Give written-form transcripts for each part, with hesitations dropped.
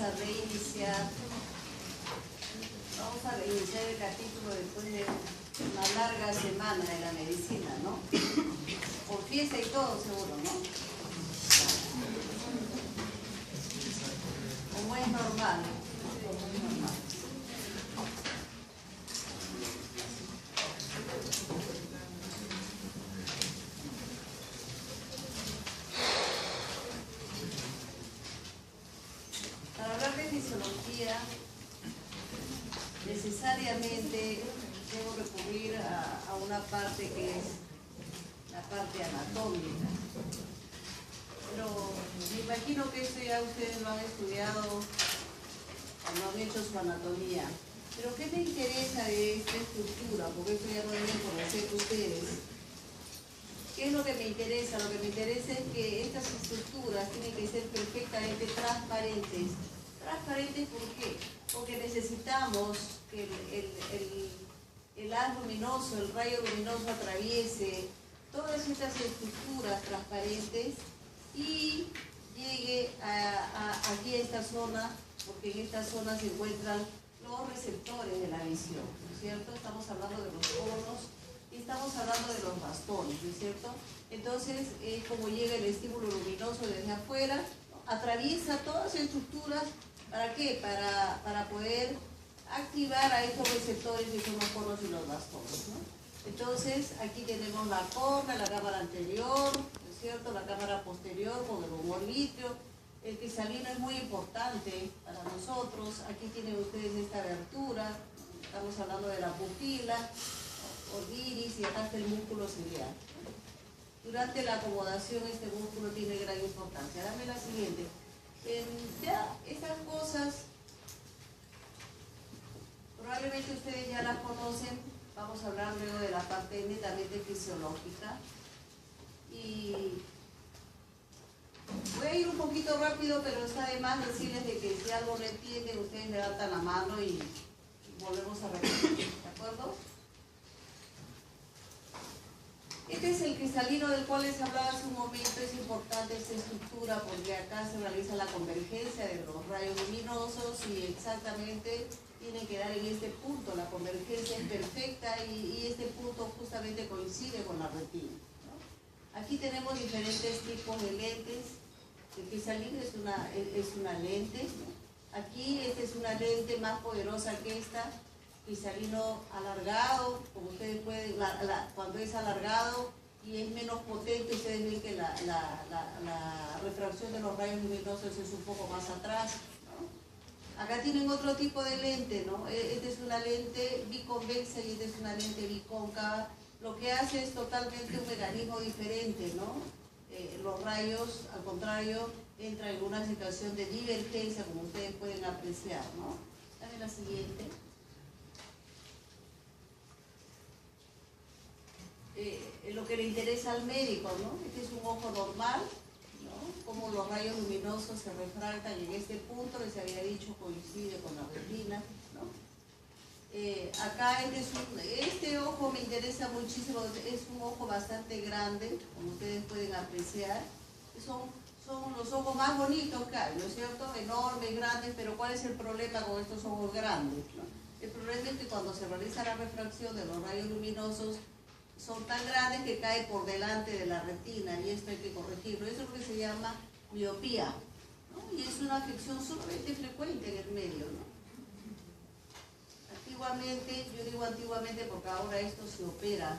a reiniciar. Vamos a reiniciar el capítulo después de una larga semana de la medicina, ¿no? Por fiesta y todo, seguro, ¿no? Como es normal. Para hablar de fisiología, necesariamente debo recurrir a una parte que es la parte anatómica. Pero me imagino que esto ya ustedes lo han estudiado o no han hecho su anatomía. Pero ¿qué me interesa de esta estructura? Porque esto ya lo deben conocer ustedes. ¿Qué es lo que me interesa? Lo que me interesa es que estas estructuras tienen que ser perfectamente transparentes. ¿Transparentes por qué? Porque necesitamos que el haz luminoso, el rayo luminoso atraviese todas estas estructuras transparentes y llegue aquí a esta zona, porque en esta zona se encuentran los receptores de la visión, ¿no es cierto? Estamos hablando de los conos y estamos hablando de los bastones, ¿no es cierto? Entonces, como llega el estímulo luminoso desde afuera, ¿no? Atraviesa todas las estructuras, ¿para qué? Para poder activar a estos receptores que son los conos y los bastones, ¿no? Entonces, aquí tenemos la córnea, la cámara anterior, ¿no es cierto? La cámara posterior con el humor vítreo. El cristalino es muy importante para nosotros. Aquí tienen ustedes esta abertura, estamos hablando de la pupila, o iris, y acá está el músculo ciliar. Durante la acomodación este músculo tiene gran importancia. Dame la siguiente. Ya estas cosas probablemente ustedes ya las conocen. Vamos a hablar luego de la parte netamente fisiológica. Y voy a ir un poquito rápido, pero está de más decirles de que si algo no entienden, ustedes levantan la mano y volvemos a repetir. ¿De acuerdo? Este es el cristalino del cual les hablaba hace un momento. Es importante esta estructura porque acá se realiza la convergencia de los rayos luminosos y exactamente tienen que dar en este punto. La convergencia es perfecta y este punto justamente coincide con la retina, ¿no? Aquí tenemos diferentes tipos de lentes. El cristalino es una lente, ¿no? Aquí esta es una lente más poderosa que esta. Cristalino alargado, como ustedes pueden, cuando es alargado y es menos potente, ustedes ven que la refracción de los rayos luminosos es un poco más atrás, ¿no? Acá tienen otro tipo de lente, ¿no? Esta es una lente biconvexa y esta es una lente bicóncava. Lo que hace es totalmente un mecanismo diferente, ¿no? Los rayos, al contrario, entran en una situación de divergencia, como ustedes pueden apreciar, ¿no? Dame la siguiente. Lo que le interesa al médico, ¿no? Este es un ojo normal, ¿no? Como los rayos luminosos se refractan en este punto, les había dicho, coincide con la retina, ¿no? Acá este ojo me interesa muchísimo, es un ojo bastante grande, como ustedes pueden apreciar. Son los ojos más bonitos que hay, ¿no es cierto? Enormes, grandes, pero ¿cuál es el problema con estos ojos grandes, ¿no? El problema es que cuando se realiza la refracción de los rayos luminosos, son tan grandes que cae por delante de la retina y esto hay que corregirlo. Eso es lo que se llama miopía, ¿no? Y es una afección sumamente frecuente en el medio, ¿no? Antiguamente, yo digo antiguamente porque ahora esto se opera.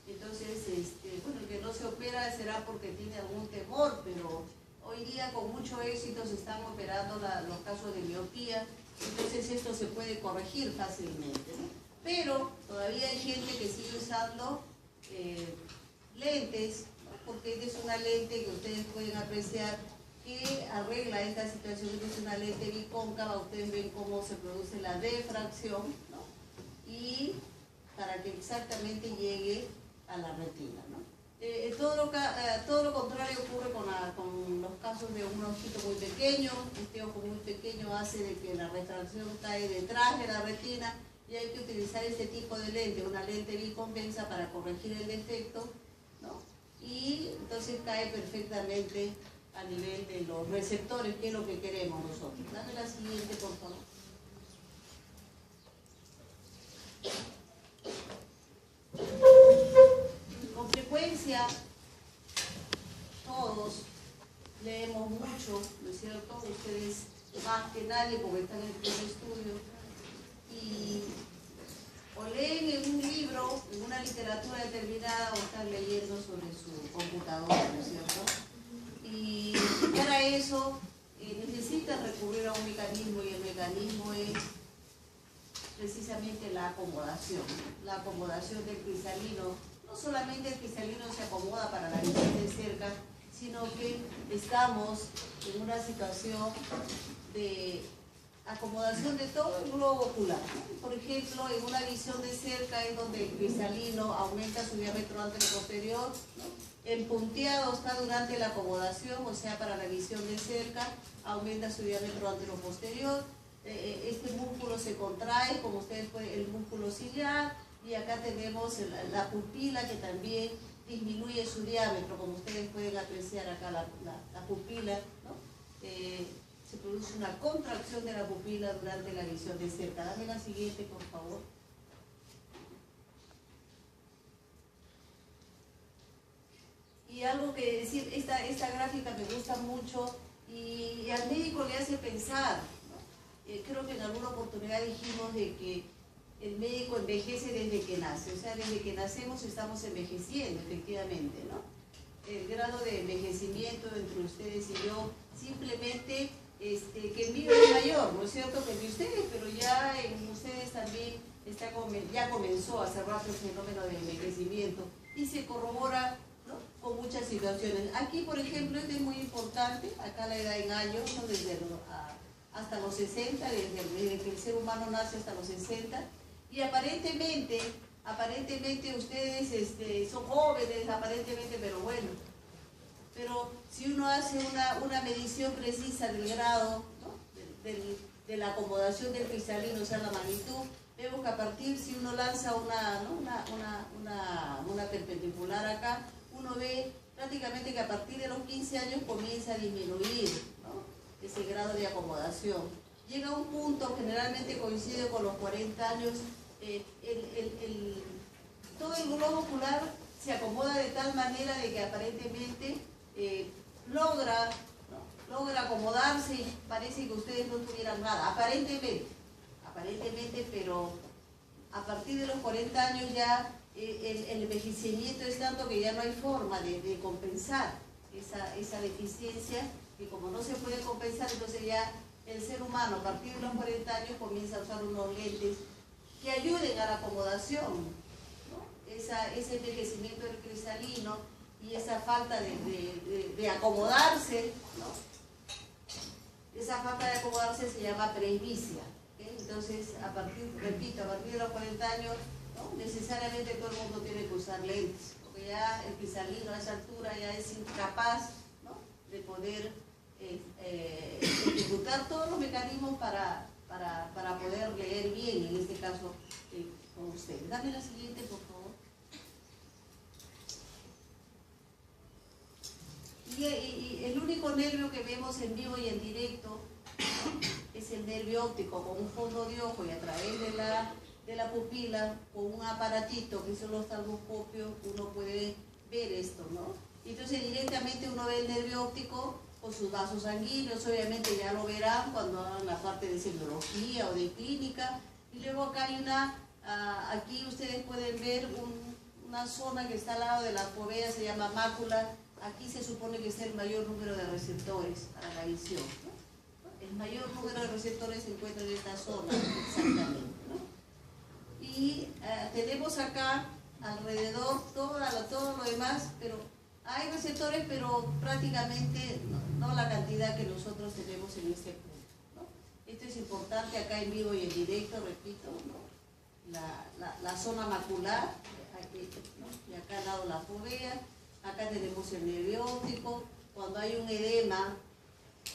Entonces, bueno, el que no se opera será porque tiene algún temor, pero hoy día con mucho éxito se están operando los casos de miopía. Entonces esto se puede corregir fácilmente, ¿no? Pero todavía hay gente que sigue usando lentes, ¿no? Porque esta es una lente que ustedes pueden apreciar que arregla esta situación. Esta es una lente bicóncava, ustedes ven cómo se produce la refracción, ¿no? Y para que exactamente llegue a la retina, ¿no? Todo lo contrario ocurre con los casos de un ojito muy pequeño. Este ojo muy pequeño hace de que la refracción cae detrás de la retina y hay que utilizar este tipo de lente, una lente biconvexa para corregir el defecto, ¿no? Y entonces cae perfectamente a nivel de los receptores, que es lo que queremos nosotros. Dame la siguiente, por favor. Con frecuencia, todos leemos mucho, ¿no es cierto? Ustedes más que nadie, porque están en el estudio, y o leen en un libro, en una literatura determinada, o están leyendo sobre su computadora, ¿no es cierto? Y para eso necesitan recurrir a un mecanismo, y el mecanismo es precisamente la acomodación del cristalino. No solamente el cristalino se acomoda para la visión de cerca, sino que estamos en una situación de acomodación de todo el globo ocular, ¿no? Por ejemplo, en una visión de cerca es donde el cristalino aumenta su diámetro anteroposterior, ¿no? El punteado está durante la acomodación, o sea, para la visión de cerca aumenta su diámetro anteroposterior. Este músculo se contrae, como ustedes pueden, el músculo ciliar, y acá tenemos la pupila, que también disminuye su diámetro, como ustedes pueden apreciar acá la pupila, ¿no? Se produce una contracción de la pupila durante la visión de cerca. Dame la siguiente, por favor. Y algo que decir, esta gráfica me gusta mucho y al médico le hace pensar, ¿no? Creo que en alguna oportunidad dijimos de que el médico envejece desde que nace, o sea, desde que nacemos estamos envejeciendo, efectivamente, ¿no? El grado de envejecimiento entre ustedes y yo, simplemente que el mío es mayor, ¿no es cierto?, que el de ustedes, pero ya en ustedes también ya comenzó hace rato el fenómeno de envejecimiento y se corrobora, ¿no?, con muchas situaciones. Aquí, por ejemplo, esto es muy importante, acá la edad en años, ¿no?, hasta los 60, desde que el ser humano nace hasta los 60, y aparentemente ustedes son jóvenes, aparentemente, pero bueno. Pero si uno hace una medición precisa del grado, ¿no?, de la acomodación del cristalino, o sea, la magnitud, vemos que a partir, si uno lanza una perpendicular acá, uno ve prácticamente que a partir de los 15 años comienza a disminuir, ¿no?, ese grado de acomodación. Llega a un punto, generalmente coincide con los 40 años, todo el globo ocular se acomoda de tal manera de que aparentemente logra acomodarse y parece que ustedes no tuvieran nada, aparentemente, pero a partir de los 40 años ya el envejecimiento es tanto que ya no hay forma de compensar esa deficiencia, y como no se puede compensar, entonces ya el ser humano a partir de los 40 años comienza a usar unos lentes que ayuden a la acomodación, ¿no?, ese envejecimiento del cristalino y esa falta de acomodarse, ¿no? Esa falta de acomodarse se llama presbicia, ¿okay? Entonces, a partir de los 40 años, ¿no?, necesariamente todo el mundo tiene que usar lentes, porque ya el cristalino a esa altura ya es incapaz, ¿no?, de poder ejecutar todos los mecanismos para poder leer bien, en este caso, con ustedes. Dame la siguiente, por favor. Y el único nervio que vemos en vivo y en directo, ¿no?, es el nervio óptico, con un fondo de ojo, y a través de la pupila, con un aparatito que son los talboscopios, uno puede ver esto, ¿no? Entonces directamente uno ve el nervio óptico con sus vasos sanguíneos, obviamente ya lo verán cuando hagan la parte de semiología o de clínica. Y luego acá hay aquí ustedes pueden ver una zona que está al lado de la fovea, se llama mácula. Aquí se supone que es el mayor número de receptores para la visión, ¿no? El mayor número de receptores se encuentra en esta zona, exactamente, ¿no? Y tenemos acá alrededor todo lo demás, pero hay receptores, pero prácticamente no la cantidad que nosotros tenemos en este punto, ¿no? Esto es importante acá en vivo y en directo, repito, ¿no? La zona macular, aquí, ¿no?, y acá al lado la fovea, acá tenemos el nervio óptico. Cuando hay un edema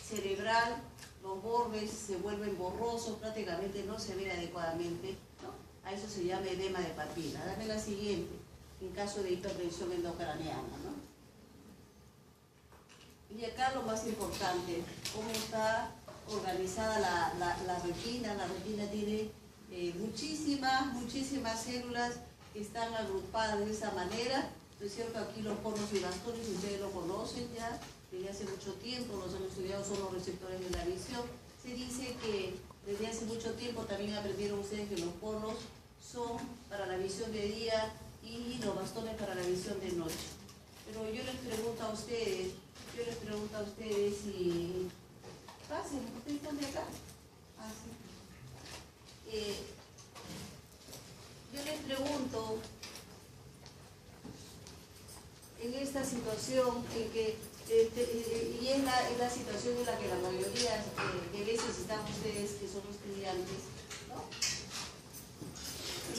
cerebral, los bordes se vuelven borrosos, prácticamente no se ven adecuadamente, ¿no? A eso se llama edema de papila. Dame la siguiente, en caso de hipertensión endocraniana, ¿no? Y acá lo más importante, cómo está organizada la retina. La retina tiene muchísimas células que están agrupadas de esa manera, ¿no es cierto? Aquí los conos y bastones, ustedes lo conocen ya, desde hace mucho tiempo, los han estudiado, son los receptores de la visión. Se dice que desde hace mucho tiempo también aprendieron ustedes que los conos son para la visión de día y los bastones para la visión de noche. Pero yo les pregunto a ustedes si... Pasen, ¿ustedes están de acá? Ah, sí. Yo les pregunto, en esta situación en que, y es la situación en la que la mayoría de veces están ustedes que son estudiantes, ¿no?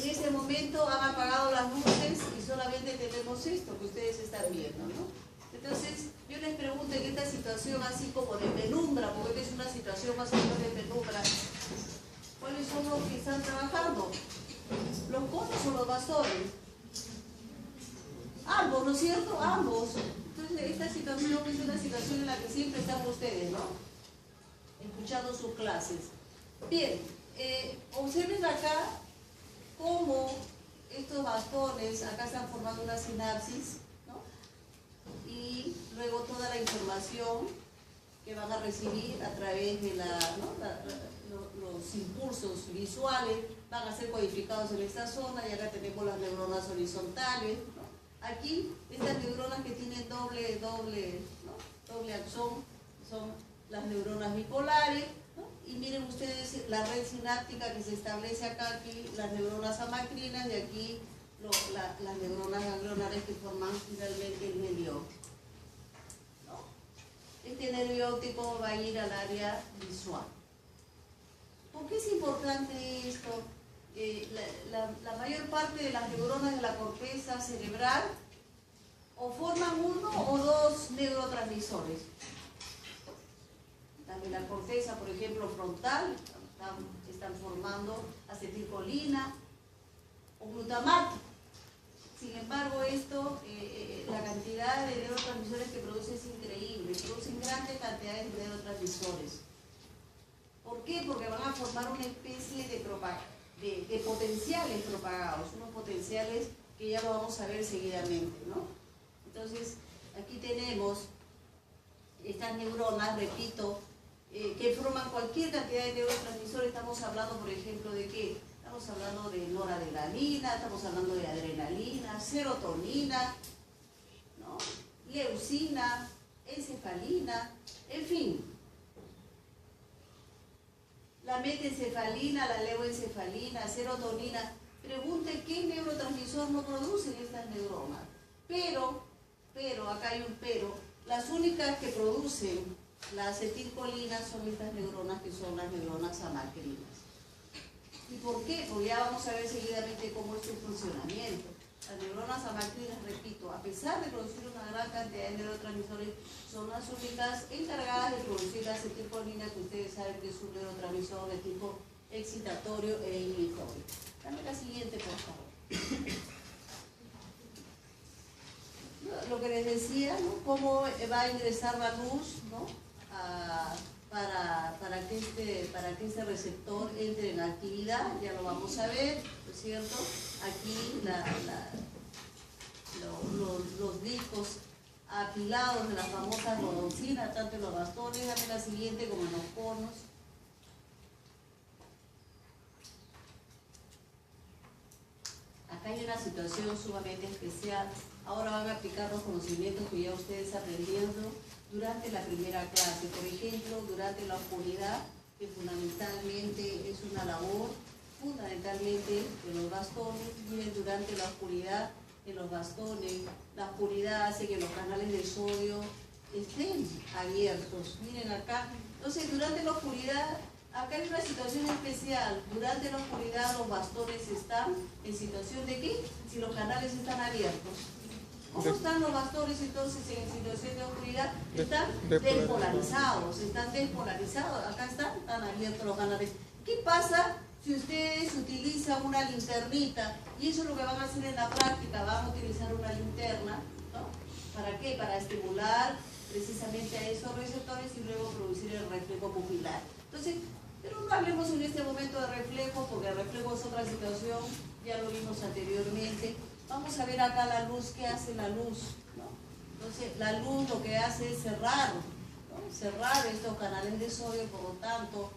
En este momento han apagado las luces y solamente tenemos esto que ustedes están viendo, ¿no? Entonces, yo les pregunto en esta situación así como de penumbra, porque es una situación más o menos de penumbra, ¿cuáles son los que están trabajando? ¿Los conos o los bastones? Ambos, ¿no es cierto? Ambos. Entonces, esta situación es una situación en la que siempre están ustedes, ¿no? Escuchando sus clases. Bien, observen acá cómo estos bastones, acá están formando una sinapsis, ¿no? Y luego toda la información que van a recibir a través de los impulsos visuales van a ser codificados en esta zona, y acá tenemos las neuronas horizontales, ¿no? Aquí, estas neuronas que tienen doble axón son las neuronas bipolares, ¿no? Y miren ustedes la red sináptica que se establece acá, aquí las neuronas amacrinas y aquí las neuronas ganglionares que forman finalmente el nervio óptico, ¿no? Este nervio óptico va a ir al área visual. ¿Por qué es importante esto? La mayor parte de las neuronas de la corteza cerebral o forman uno o dos neurotransmisores. También la corteza, por ejemplo, frontal, están formando acetilcolina o glutamato. Sin embargo, la cantidad de neurotransmisores que produce es increíble, producen grandes cantidades de neurotransmisores. ¿Por qué? Porque van a formar una especie de potenciales propagados, unos potenciales que ya lo vamos a ver seguidamente, ¿no? Entonces, aquí tenemos estas neuronas, repito, que forman cualquier cantidad de neurotransmisores. Estamos hablando, por ejemplo, ¿de qué? Estamos hablando de noradrenalina, estamos hablando de adrenalina, serotonina, ¿no? Leucina, encefalina, en fin. La metencefalina, la leuencefalina, serotonina. Pregunte qué neurotransmisor no producen estas neuronas. Pero, acá hay un pero, las únicas que producen la acetilcolina son estas neuronas que son las neuronas amacrinas. ¿Y por qué? Porque ya vamos a ver seguidamente cómo es su funcionamiento. Las neuronas amacrinas, repito, a pesar de producir una gran cantidad de neurotransmisores, son las únicas encargadas de producir la acetilcolina, que ustedes saben que es un neurotransmisor de tipo excitatorio e inhibitorio. Dame la siguiente, por favor. Lo que les decía, ¿no? Cómo va a ingresar la luz, ¿no? Para que este receptor entre en actividad, ya lo vamos a ver, ¿no es cierto? Aquí los discos apilados de la famosa rodopsina, tanto en los bastones, dame la siguiente, como en los conos. Acá hay una situación sumamente especial. Ahora van a aplicar los conocimientos que ya ustedes aprendieron durante la primera clase. Por ejemplo, durante la oscuridad, que fundamentalmente es una labor, fundamentalmente de los bastones. Miren, durante la oscuridad de los bastones, la oscuridad hace que los canales de sodio estén abiertos. Miren acá. Entonces, durante la oscuridad, acá hay una situación especial. Durante la oscuridad los bastones están en situación de ¿qué? Si los canales están abiertos. ¿Cómo están los bastones entonces en situación de oscuridad? Están despolarizados, acá están abiertos los canales. ¿Qué pasa si ustedes utilizan una linternita? Y eso es lo que van a hacer en la práctica, van a utilizar una linterna, ¿no? ¿Para qué? Para estimular precisamente a esos receptores y luego producir el reflejo pupilar. Entonces, pero no hablemos en este momento de reflejo, porque el reflejo es otra situación, ya lo vimos anteriormente. Vamos a ver acá la luz, ¿qué hace la luz? ¿No? Entonces, la luz lo que hace es cerrar, ¿no? Cerrar estos canales de sodio, por lo tanto,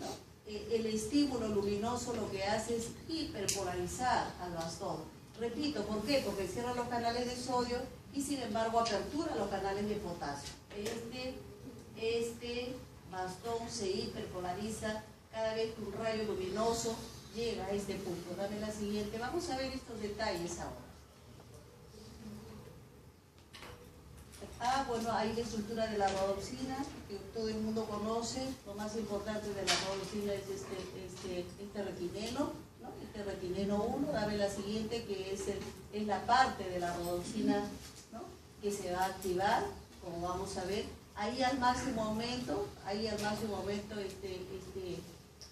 ¿no? El estímulo luminoso lo que hace es hiperpolarizar al bastón. Repito, ¿por qué? Porque cierra los canales de sodio y sin embargo apertura los canales de potasio. Este bastón se hiperpolariza cada vez que un rayo luminoso llega a este punto. Dame la siguiente. Vamos a ver estos detalles ahora. Bueno, ahí la estructura de la rodopsina, que todo el mundo conoce. Lo más importante de la rodopsina es este retineno, ¿no? Este retineno 1. Dame la siguiente, que es la parte de la rodopsina, ¿no? Que se va a activar, como vamos a ver. Ahí al máximo aumento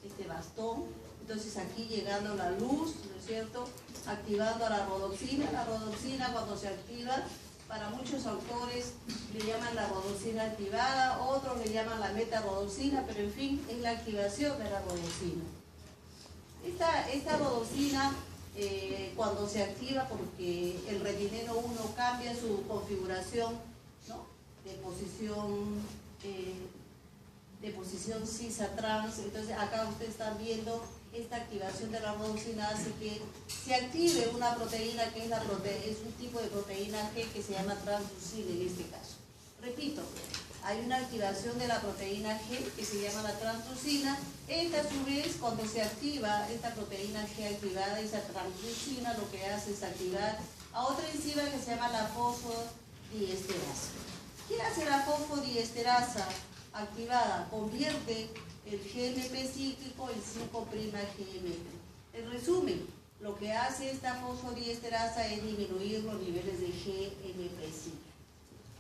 este bastón. Entonces aquí llegando la luz, ¿no es cierto? Activando a la rodopsina. La rodopsina cuando se activa, para muchos autores le llaman la rodopsina activada, otros le llaman la metarodopsina, pero en fin, es la activación de la rodopsina. Esta rodopsina cuando se activa, porque el retineno 1 cambia su configuración, ¿no? de posición cis-a-trans. Entonces acá ustedes están viendo esta activación de la rodopsina hace que se active una proteína que es un tipo de proteína G que se llama transducina en este caso. Repito, hay una activación de la proteína G que se llama la transducina. Esta a su vez, cuando se activa esta proteína G activada, esa transducina lo que hace es activar a otra enzima que se llama la fosfodiesterasa. ¿Qué hace la fosfodiesterasa activada? Convierte el GMP cíclico en 5'-GMP. En resumen, lo que hace esta fosfodiesterasa es disminuir los niveles de GMP cíclico.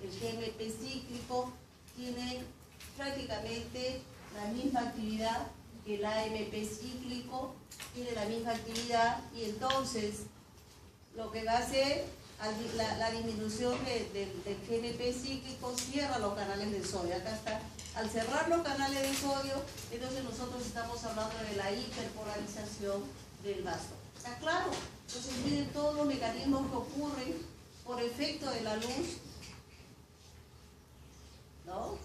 El GMP cíclico tiene prácticamente la misma actividad que el AMP cíclico, tiene la misma actividad, y entonces lo que va a hacer la disminución del GMP cíclico cierra los canales de sodio. Acá está, al cerrar los canales de sodio, entonces nosotros estamos hablando de la hiperpolarización del bastón. ¿Está claro? Entonces miren todos los mecanismos que ocurren por efecto de la luz, ¿no?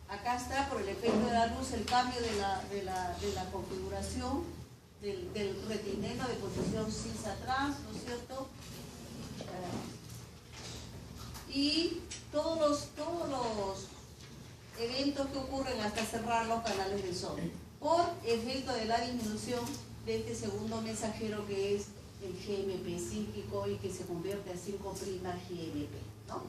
Acá está, por el efecto de la luz, el cambio de la configuración del retineno de posición cis-a-trans, ¿no es cierto? Y todos los eventos que ocurren hasta cerrar los canales de sodio por efecto de la disminución de este segundo mensajero que es el GMP cíclico y que se convierte a 5'-GMP, ¿no?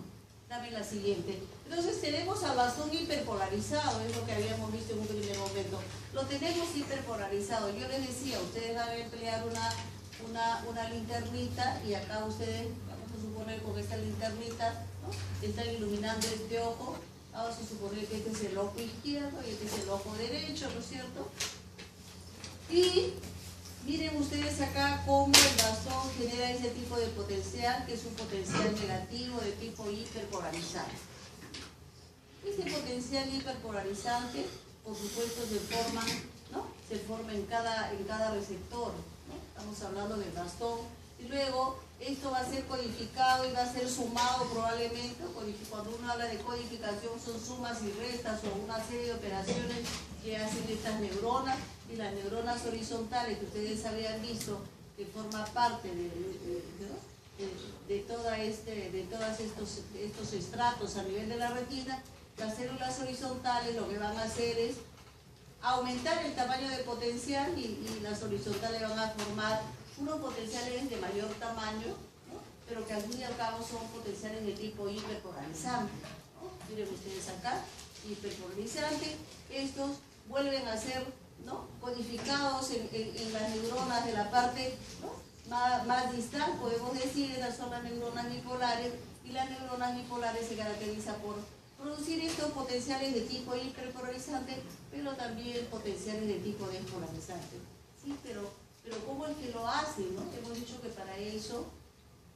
Dame la siguiente. Entonces tenemos al bastón hiperpolarizado, es lo que habíamos visto en un primer momento. Lo tenemos hiperpolarizado. Yo les decía, ustedes van a emplear una linternita y acá ustedes, vamos a suponer con esta linternita, ¿no? Están iluminando este ojo. Vamos a suponer que este es el ojo izquierdo y este es el ojo derecho, ¿no es cierto? Y miren ustedes acá cómo el bastón genera ese tipo de potencial, que es un potencial negativo de tipo hiperpolarizante. Este potencial hiperpolarizante, por supuesto, se forma en cada receptor, ¿no? Estamos hablando del bastón. Y luego esto va a ser codificado y va a ser sumado probablemente. Cuando uno habla de codificación son sumas y restas o una serie de operaciones que hacen estas neuronas, y las neuronas horizontales que ustedes habían visto que forma parte de todos estos estratos a nivel de la retina. Las células horizontales lo que van a hacer es aumentar el tamaño de potencial y las horizontales van a formar unos potenciales de mayor tamaño, ¿no? Pero que al fin y al cabo son potenciales de tipo hiperpolarizante, ¿no? Miren ustedes acá, hiperpolarizante. Estos vuelven a ser, ¿no?, codificados en las neuronas de la parte, ¿no?, más distal, podemos decir. Esas son las neuronas bipolares, y las neuronas bipolares se caracterizan por producir estos potenciales de tipo hiperpolarizante, pero también potenciales de tipo despolarizante. ¿Sí? Pero ¿cómo es que lo hacen, no? Hemos dicho que para eso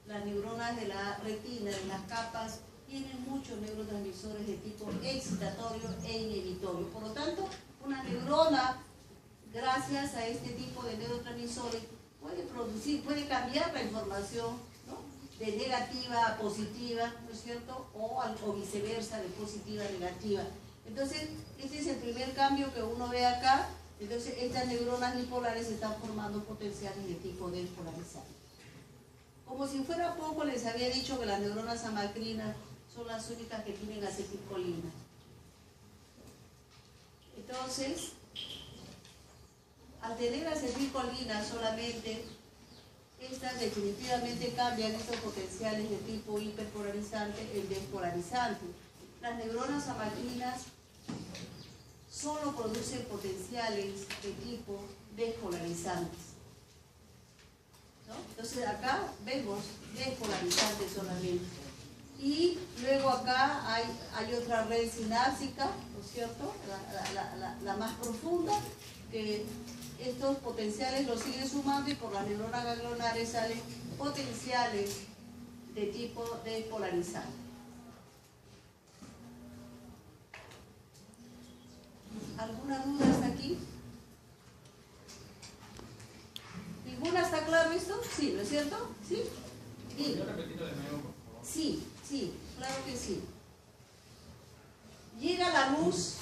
las neuronas de la retina, de las capas tienen muchos neurotransmisores de tipo excitatorio e inhibitorio. Por lo tanto, una neurona, gracias a este tipo de neurotransmisores, puede cambiar la información, ¿no?, de negativa a positiva, ¿no es cierto?, o viceversa, de positiva a negativa. Entonces, este es el primer cambio que uno ve acá. Entonces, estas neuronas bipolares están formando potenciales de tipo despolarizante. Como si fuera poco, les había dicho que las neuronas amacrinas son las únicas que tienen acetilcolina. Entonces, al tener acetilcolina solamente, estas definitivamente cambian estos potenciales de tipo hiperpolarizante en despolarizante. Las neuronas amacrinas solo producen potenciales de tipo despolarizantes, ¿no? Entonces acá vemos despolarizantes solamente. Y luego acá hay otra red sinápsica, ¿no es cierto?, la más profunda, que estos potenciales los siguen sumando y por las neuronas ganglionares salen potenciales de tipo despolarizante. ¿Alguna duda hasta aquí? ¿Ninguna? ¿Está claro esto? Sí, ¿no es cierto? ¿Sí? ¿Podría repetirlo de nuevo, por favor? Sí, sí, claro que sí. Llega la luz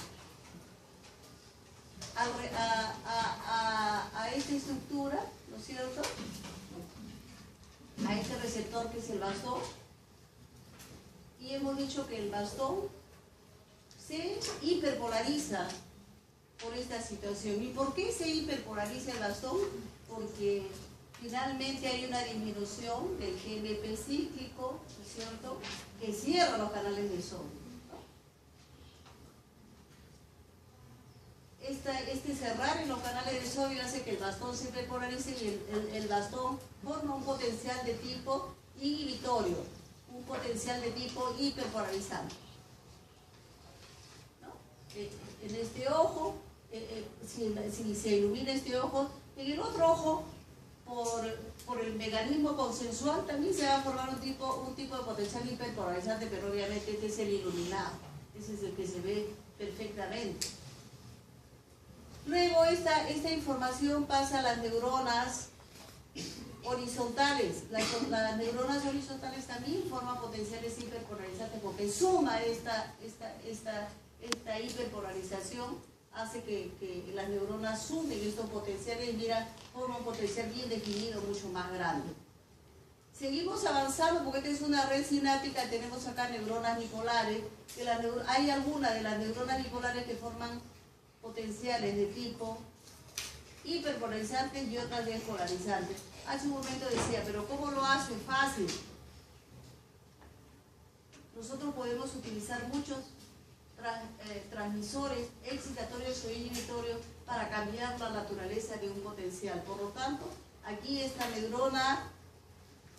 a esta estructura, ¿no es cierto?, a este receptor que es el bastón, y hemos dicho que el bastón se hiperpolariza por esta situación. ¿Y por qué se hiperpolariza el bastón? Porque finalmente hay una disminución del GMP cíclico, ¿no es cierto?, que cierra los canales de sodio. Este cerrar en los canales de sodio hace que el bastón se hiperpolarice y el bastón forma un potencial de tipo inhibitorio, un potencial de tipo hiperpolarizante, ¿no? En este ojo, si se ilumina este ojo, en el otro ojo, por el mecanismo consensual, también se va a formar un tipo de potencial hiperpolarizante, pero obviamente este es el iluminado, ese es el que se ve perfectamente. Luego esta información pasa a las neuronas horizontales. Las neuronas horizontales también forman potenciales hiperpolarizantes porque suma esta hiperpolarización, hace que las neuronas sumen estos potenciales y mira, forman un potencial bien definido, mucho más grande. Seguimos avanzando porque esta es una red sináptica, tenemos acá neuronas bipolares, hay algunas de las neuronas bipolares que forman potenciales de tipo hiperpolarizantes y otras despolarizantes. Hace un momento decía, pero ¿cómo lo hace? Fácil. Nosotros podemos utilizar muchos transmisores excitatorios o inhibitorios para cambiar la naturaleza de un potencial. Por lo tanto, aquí esta neurona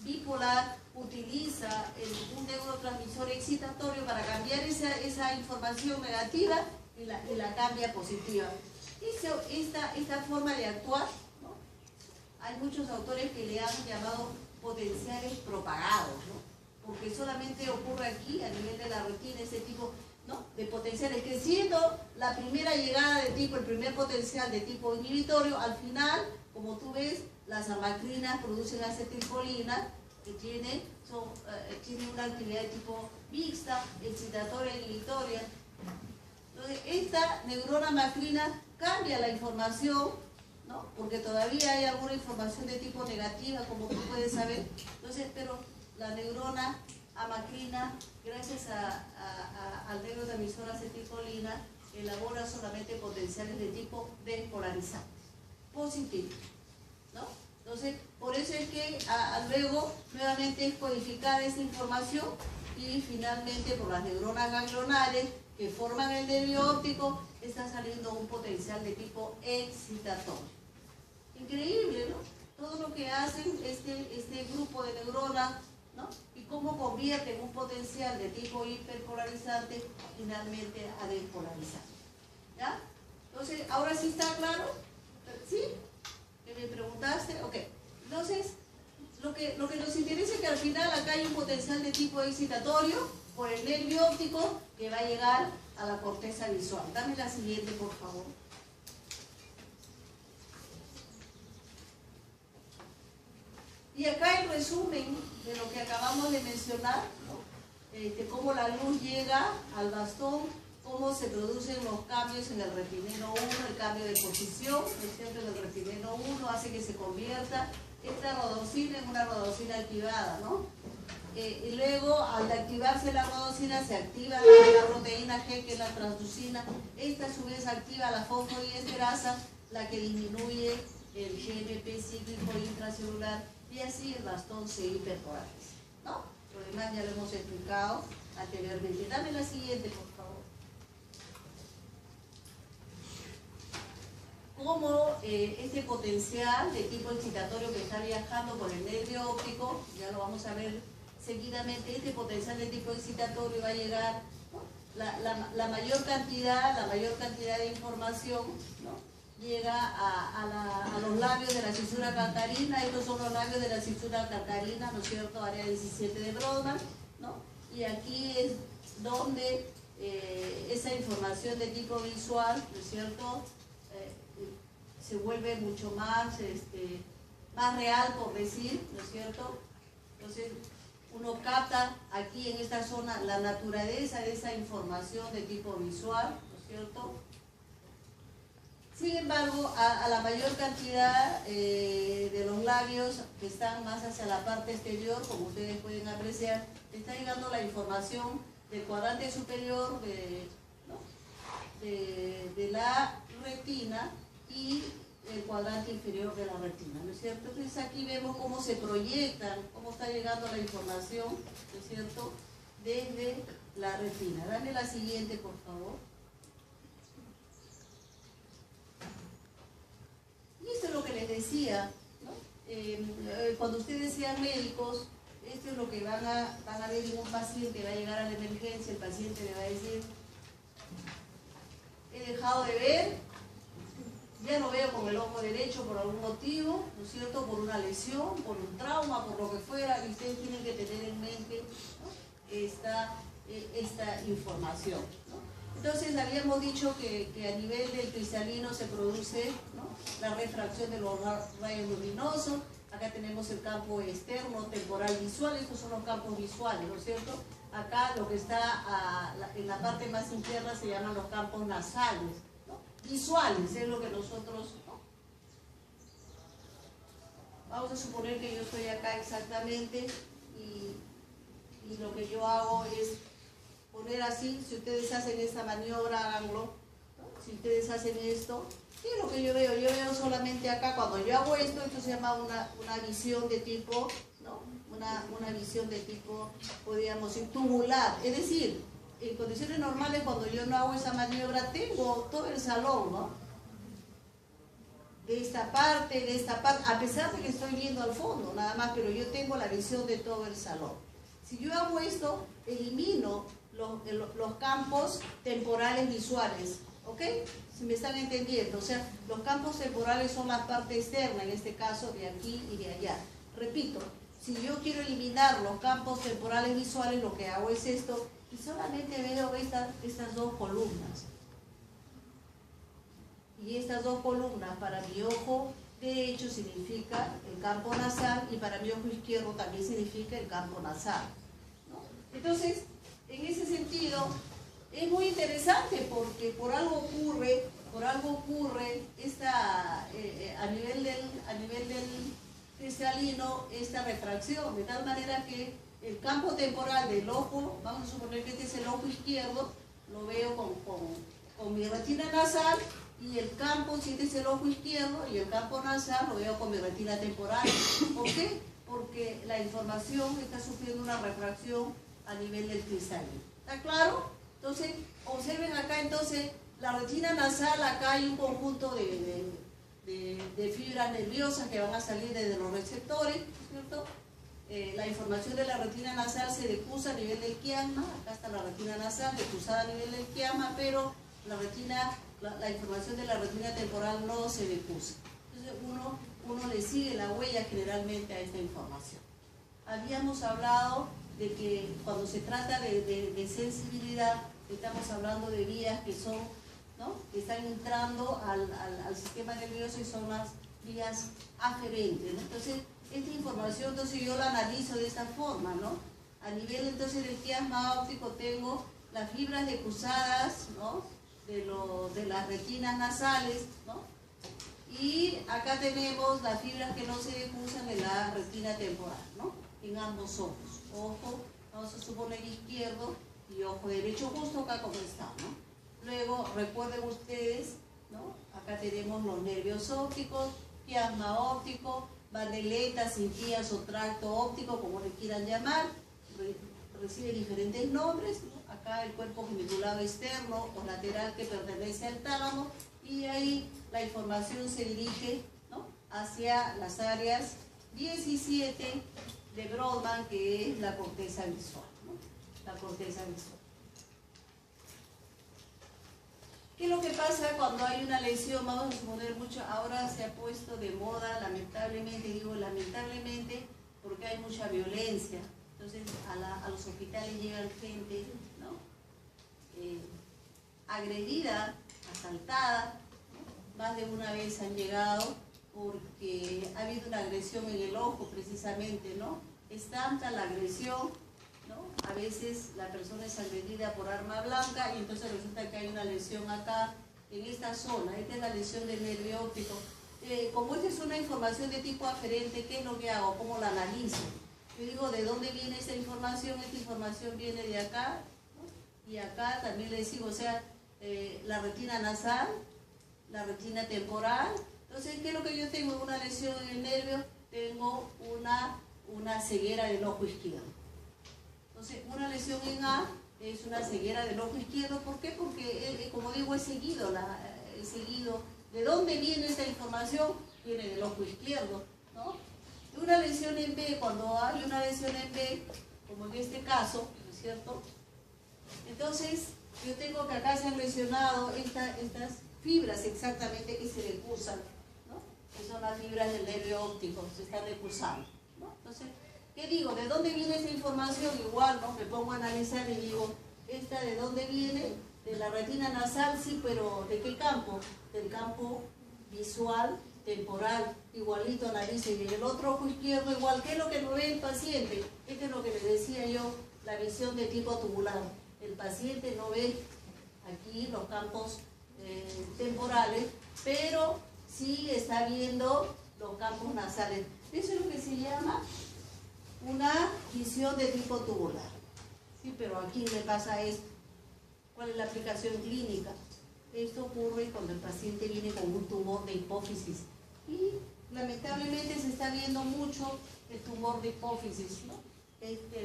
bipolar utiliza un neurotransmisor excitatorio para cambiar esa información negativa y la cambia positiva. Esta forma de actuar, ¿no?, hay muchos autores que le han llamado potenciales propagados, ¿no?, porque solamente ocurre aquí a nivel de la retina ese tipo, ¿no?, de potenciales, que siendo la primera llegada de tipo, el primer potencial de tipo inhibitorio, al final, como tú ves, las amacrinas producen acetilcolina que tiene una actividad de tipo mixta, excitatoria e inhibitoria. Entonces, esta neurona macrina cambia la información, ¿no?, porque todavía hay alguna información de tipo negativa, como tú puedes saber. Entonces, pero la neurona amacrina, gracias al neurotransmisor acetilcolina, elabora solamente potenciales de tipo despolarizante, positivo, ¿no? Entonces, por eso es que luego nuevamente es codificar esa información y finalmente por las neuronas ganglionares que forman el nervio óptico está saliendo un potencial de tipo excitatorio. Increíble, ¿no? Todo lo que hacen este grupo de neuronas, ¿no?, y cómo convierten un potencial de tipo hiperpolarizante finalmente a despolarizante. ¿Ya? Entonces, ¿ahora sí está claro? ¿Sí? ¿Que me preguntaste? Ok. Entonces, lo que nos interesa es que al final acá hay un potencial de tipo excitatorio, por el nervio óptico que va a llegar a la corteza visual. Dame la siguiente, por favor. Y acá el resumen de lo que acabamos de mencionar, ¿no? Cómo la luz llega al bastón, cómo se producen los cambios en el retineno 1, el cambio de posición, ¿no? En el retineno 1 hace que se convierta esta rodosina en una rodosina activada, ¿no? Y luego, al activarse la rodosina, se activa la proteína G, que es la transducina. Esta, a su vez, activa la fosfodiesterasa, la que disminuye el GMP cíclico intracelular, y así el bastón se hiperpolariza, ¿no? Lo demás ya lo hemos explicado anteriormente. Dame la siguiente, por favor. Cómo este potencial de tipo excitatorio que está viajando por el nervio óptico, ya lo vamos a ver seguidamente, este potencial de tipo excitatorio va a llegar, ¿no? la mayor cantidad de información, ¿no? Llega a los labios de la cisura cantarina. Estos son los labios de la cisura cantarina, ¿no es cierto? Área 17 de Brodmann, ¿no? Y aquí es donde esa información de tipo visual, ¿no es cierto? Se vuelve mucho más, más real, por decir, ¿no es cierto? Entonces, uno capta aquí en esta zona la naturaleza de esa información de tipo visual, ¿no es cierto? Sin embargo, a la mayor cantidad de los labios que están más hacia la parte exterior, como ustedes pueden apreciar, está llegando la información del cuadrante superior de la retina y el cuadrante inferior de la retina, ¿no es cierto? Entonces aquí vemos cómo se proyectan, cómo está llegando la información, ¿no es cierto?, desde la retina. Dame la siguiente, por favor. Y esto es lo que les decía, ¿no? Cuando ustedes sean médicos, esto es lo que van a ver en un paciente, va a llegar a la emergencia, el paciente le va a decir: he dejado de ver, ya no veo con el ojo derecho por algún motivo, ¿no es cierto?, por una lesión, por un trauma, por lo que fuera, y ustedes tienen que tener en mente, ¿no?, esta información, ¿no? Entonces habíamos dicho que a nivel del cristalino se produce, ¿no?, la refracción de los rayos luminosos. Acá tenemos el campo externo, temporal, visual. Estos son los campos visuales, ¿no es cierto? Acá lo que está en la parte más interna se llaman los campos nasales, ¿no? Visuales, es lo que nosotros, ¿no? Vamos a suponer que yo estoy acá exactamente y lo que yo hago es poner así. Si ustedes hacen esta maniobra, háganlo, ¿no? Si ustedes hacen esto, ¿qué es lo que yo veo? Yo veo solamente acá. Cuando yo hago esto se llama una visión de tipo, ¿no?, una visión de tipo, podríamos decir, tubular. Es decir, en condiciones normales, cuando yo no hago esa maniobra, tengo todo el salón, ¿no?, de esta parte, a pesar de que estoy viendo al fondo, nada más, pero yo tengo la visión de todo el salón. Si yo hago esto, elimino los campos temporales visuales, ¿ok? Si me están entendiendo, o sea, los campos temporales son la parte externa, en este caso de aquí y de allá. Repito, si yo quiero eliminar los campos temporales visuales, lo que hago es esto, y solamente veo estas dos columnas. Y estas dos columnas para mi ojo derecho significa el campo nasal, y para mi ojo izquierdo también significa el campo nasal, ¿no? Entonces, en ese sentido, es muy interesante porque por algo ocurre a nivel del cristalino esta refracción, de tal manera que el campo temporal del ojo, vamos a suponer que este es el ojo izquierdo, lo veo con mi retina nasal, y el campo, si este es el ojo izquierdo, y el campo nasal lo veo con mi retina temporal. ¿Por qué? Porque la información está sufriendo una refracción a nivel del cristalino. ¿Está claro? Entonces, observen acá, entonces, la retina nasal, acá hay un conjunto de fibras nerviosas que van a salir desde los receptores, ¿cierto? La información de la retina nasal se decusa a nivel del quiasma. Acá está la retina nasal decusada a nivel del quiasma, pero la información de la retina temporal no se decusa. Entonces uno le sigue la huella generalmente a esta información. Habíamos hablado de que cuando se trata de sensibilidad, estamos hablando de vías que son, ¿no?, que están entrando al sistema nervioso y son las vías aferentes, ¿no? Entonces, esta información, entonces yo la analizo de esta forma, ¿no? A nivel entonces del quiasma óptico tengo las fibras decusadas, ¿no?, de las retinas nasales, ¿no? Y acá tenemos las fibras que no se decusan de la retina temporal, ¿no?, en ambos ojos. Ojo, vamos a suponer izquierdo y ojo derecho, justo acá como está, ¿no? Luego, recuerden ustedes, ¿no?, acá tenemos los nervios ópticos, quiasma óptico, bandeletas, encías o tracto óptico, como le quieran llamar, recibe diferentes nombres, ¿no? Acá el cuerpo geniculado externo o lateral que pertenece al tálamo, y ahí la información se dirige, ¿no?, hacia las áreas 17 de Brodmann, que es la corteza visual, ¿no?, la corteza visual. ¿Qué es lo que pasa cuando hay una lesión? Vamos a suponer mucho, ahora se ha puesto de moda, lamentablemente, digo lamentablemente, porque hay mucha violencia. Entonces a los hospitales llegan gente, ¿no?, agredida, asaltada, ¿no?, más de una vez han llegado porque ha habido una agresión en el ojo precisamente, ¿no? Es tanta la agresión, ¿no? A veces la persona es agredida por arma blanca y entonces resulta que hay una lesión acá, en esta zona. Esta es la lesión del nervio óptico. Como esta es una información de tipo aferente, ¿qué es lo que hago? ¿Cómo la analizo? Yo digo, ¿de dónde viene esta información? Esta información viene de acá, ¿no? Y acá también les digo, o sea, la retina nasal, la retina temporal. Entonces, ¿qué es lo que yo tengo? Una lesión en el nervio, tengo una ceguera del ojo izquierdo. Entonces, una lesión en A es una ceguera del ojo izquierdo. ¿Por qué? Porque, como digo, es seguido. ¿De dónde viene esta información? Viene del ojo izquierdo, ¿no? Una lesión en B, cuando hay una lesión en B, como en este caso, ¿no es cierto? Entonces, yo tengo que acá se han lesionado estas fibras exactamente que se decusan, ¿no? Que son las fibras del nervio óptico, se están decusando, ¿no? Entonces, ¿qué digo? ¿De dónde viene esa información? Igual, ¿no? Me pongo a analizar y digo, ¿esta de dónde viene? De la retina nasal, sí, pero ¿de qué campo? Del campo visual, temporal, igualito analizo. Y el otro ojo izquierdo igual. ¿Qué es lo que no ve el paciente? Esto es lo que le decía yo, la visión de tipo tubular. El paciente no ve aquí los campos temporales, pero sí está viendo los campos nasales. Eso es lo que se llama una visión de tipo tubular. Sí, pero aquí le pasa esto. ¿Cuál es la aplicación clínica? Esto ocurre cuando el paciente viene con un tumor de hipófisis. Y lamentablemente se está viendo mucho el tumor de hipófisis, ¿no?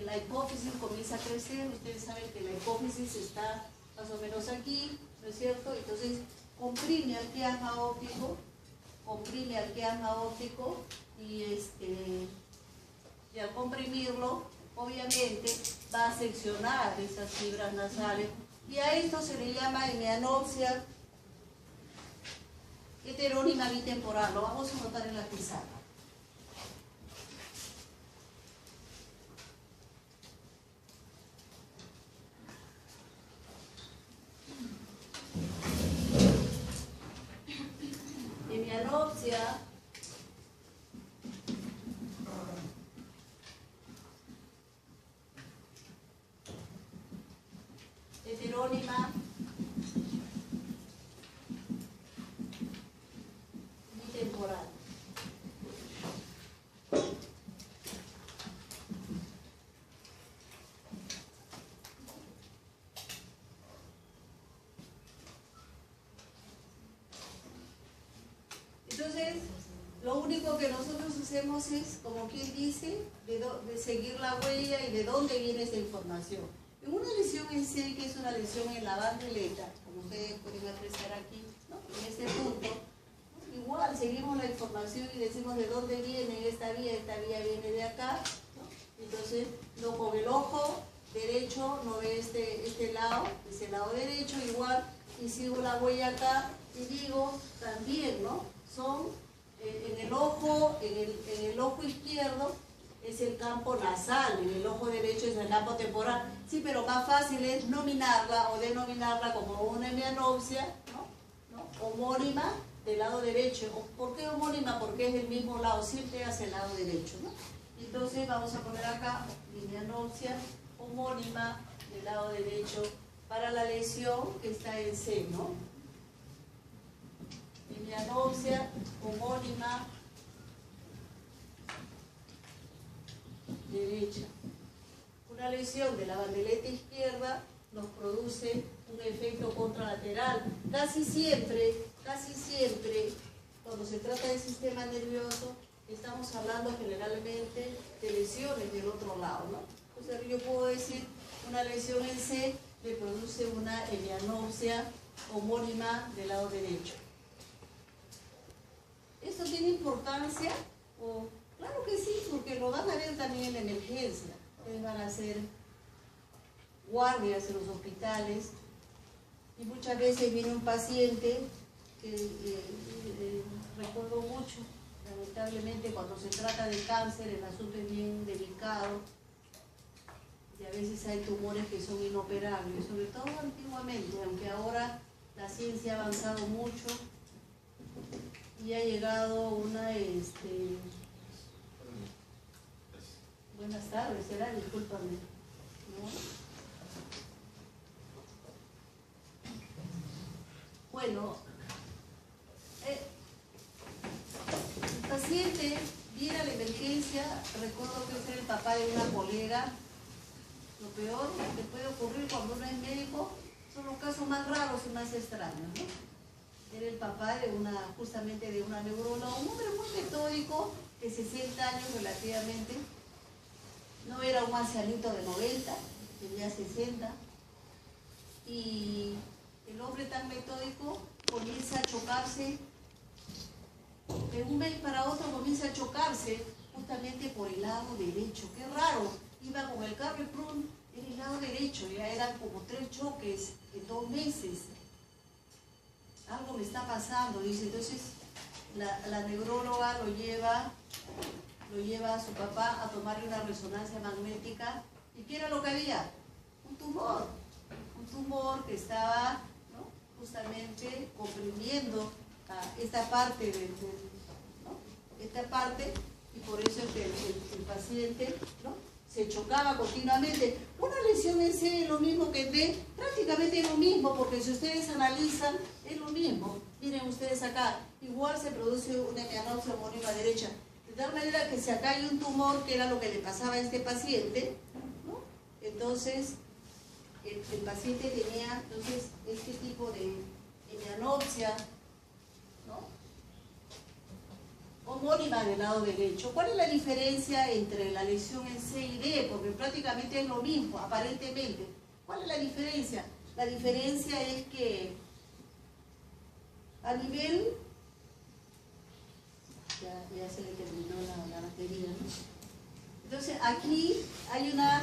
La hipófisis comienza a crecer. Ustedes saben que la hipófisis está más o menos aquí, ¿no es cierto? Entonces comprime al quiasma óptico, y al comprimirlo, obviamente va a seccionar esas fibras nasales, y a esto se le llama hemianopsia heterónima bitemporal. Lo vamos a anotar en la pizarra. Hemianopsia heterónima bitemporal. Entonces, lo único que nosotros hacemos es, como quien dice, de seguir la huella y de dónde viene esa información. En una lesión en C, que es una lesión en la bandeleta, como ustedes pueden apreciar aquí, ¿no?, en este punto, ¿no?, igual seguimos la información y decimos de dónde viene esta vía viene de acá, ¿no? Entonces, no, con el ojo derecho no ve este lado, es el lado derecho, igual, y sigo la huella acá y digo también, ¿no? Son en el ojo izquierdo, es el campo nasal, en el ojo derecho es el campo temporal. Sí, pero más fácil es nominarla o denominarla como una hemianopsia, ¿no? Homónima del lado derecho. ¿Por qué homónima? Porque es del mismo lado, siempre hacia el lado derecho, ¿no? Entonces vamos a poner acá hemianopsia homónima del lado derecho para la lesión que está en C, ¿no? Hemianopsia homónima derecha. Una lesión de la bandeleta izquierda nos produce un efecto contralateral. Casi siempre, cuando se trata del sistema nervioso, estamos hablando generalmente de lesiones del otro lado, ¿no? O sea, yo puedo decir, una lesión en C le produce una hemianopsia homónima del lado derecho. ¿Esto tiene importancia? Claro que sí, porque lo van a ver también en la emergencia. Ustedes van a hacer guardias en los hospitales y muchas veces viene un paciente que recuerdo mucho, lamentablemente cuando se trata de cáncer el asunto es bien delicado y a veces hay tumores que son inoperables, sobre todo antiguamente, aunque ahora la ciencia ha avanzado mucho y ha llegado una buenas tardes, será, discúlpame. ¿No? Bueno, el paciente viene a la emergencia, recuerdo que es el papá de una colega. Lo peor que puede ocurrir cuando uno es médico son los casos más raros y más extraños, ¿no? Era el papá de justamente de una neuróloga, un hombre muy metódico, de 60 años relativamente. No era un ancianito de 90, tenía 60. Y el hombre tan metódico comienza a chocarse, de un mes para otro comienza a chocarse justamente por el lado derecho. Qué raro, iba con el carro y plum, en el lado derecho, ya eran como 3 choques en 2 meses. Algo me está pasando, dice. Entonces la neuróloga lo lleva a su papá a tomarle una resonancia magnética. ¿Y qué era lo que había? Un tumor que estaba, ¿no?, justamente comprimiendo esta parte, ¿no?, esta parte, y por eso el paciente, ¿no?, se chocaba continuamente. Una lesión en C es lo mismo que en D, prácticamente es lo mismo, porque si ustedes analizan, es lo mismo. Miren ustedes acá, igual se produce una hemianopsia homónima derecha. De tal manera que si acá hay un tumor, que era lo que le pasaba a este paciente, ¿no?, entonces el paciente tenía este tipo de hemianopsia, ¿no?, homónima del lado derecho. ¿Cuál es la diferencia entre la lesión en C y D? Porque prácticamente es lo mismo, aparentemente. ¿Cuál es la diferencia? La diferencia es que a nivel... Ya se le terminó la batería, ¿no? Entonces aquí hay una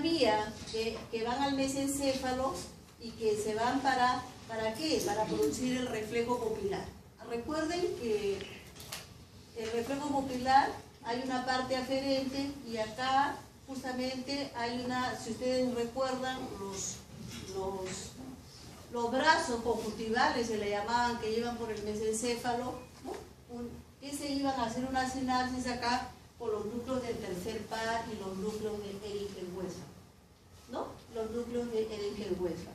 vía que van al mesencéfalo y que se van ¿para qué? Para producir el reflejo pupilar. Recuerden que el reflejo pupilar hay una parte aferente y acá justamente hay si ustedes recuerdan, los brazos conjuntivales se le llamaban, que iban por el mesencéfalo, ¿no?, que se iban a hacer una sinapsis acá por los núcleos del tercer par y los núcleos de Ehrenfeld-Westphal, ¿no? Los núcleos de Ehrenfeld-Westphal.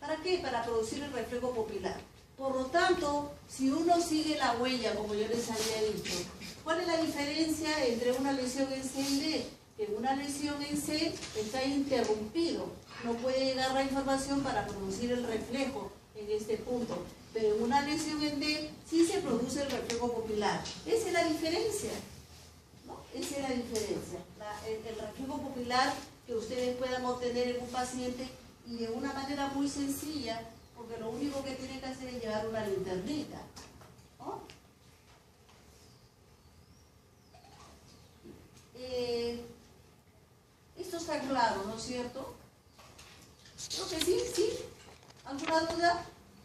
¿Para qué? Para producir el reflejo pupilar. Por lo tanto, si uno sigue la huella, como yo les había dicho, ¿cuál es la diferencia entre una lesión en C y D? Que una lesión en C está interrumpido, no puede llegar la información para producir el reflejo en este punto, pero en una lesión en D sí se produce el reflejo pupilar. Esa es la diferencia, ¿no? Esa es la diferencia. El reflejo pupilar que ustedes puedan obtener en un paciente y de una manera muy sencilla, porque lo único que tienen que hacer es llevar una linternita, ¿no? Esto está claro, ¿no es cierto? Creo que sí. ¿Alguna duda?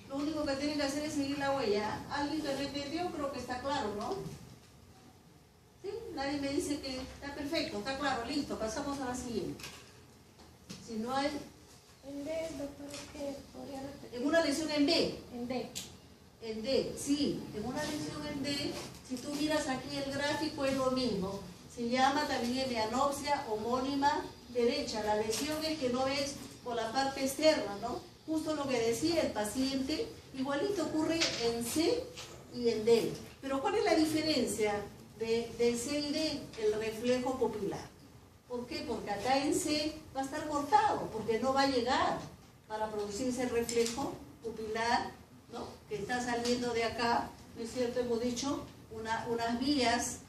Lo único que tienen que hacer es seguir la huella. ¿Alguien que lo entendió? Creo que está claro, ¿no? Nadie me dice que está perfecto, está claro, listo, pasamos a la siguiente. Si no hay... En D, doctor, ¿qué podría repetir? En una lesión en B. En D. En D, sí, en una lesión en D, si tú miras aquí el gráfico es lo mismo. Se llama también hemianopsia homónima derecha. La lesión es que no ves por la parte externa, ¿no? Justo lo que decía el paciente, igualito ocurre en C y en D. Pero ¿cuál es la diferencia de C y D? El reflejo pupilar. ¿Por qué? Porque acá en C va a estar cortado, porque no va a llegar para producirse el reflejo pupilar, ¿no? Que está saliendo de acá, ¿no es cierto? Hemos dicho unas vías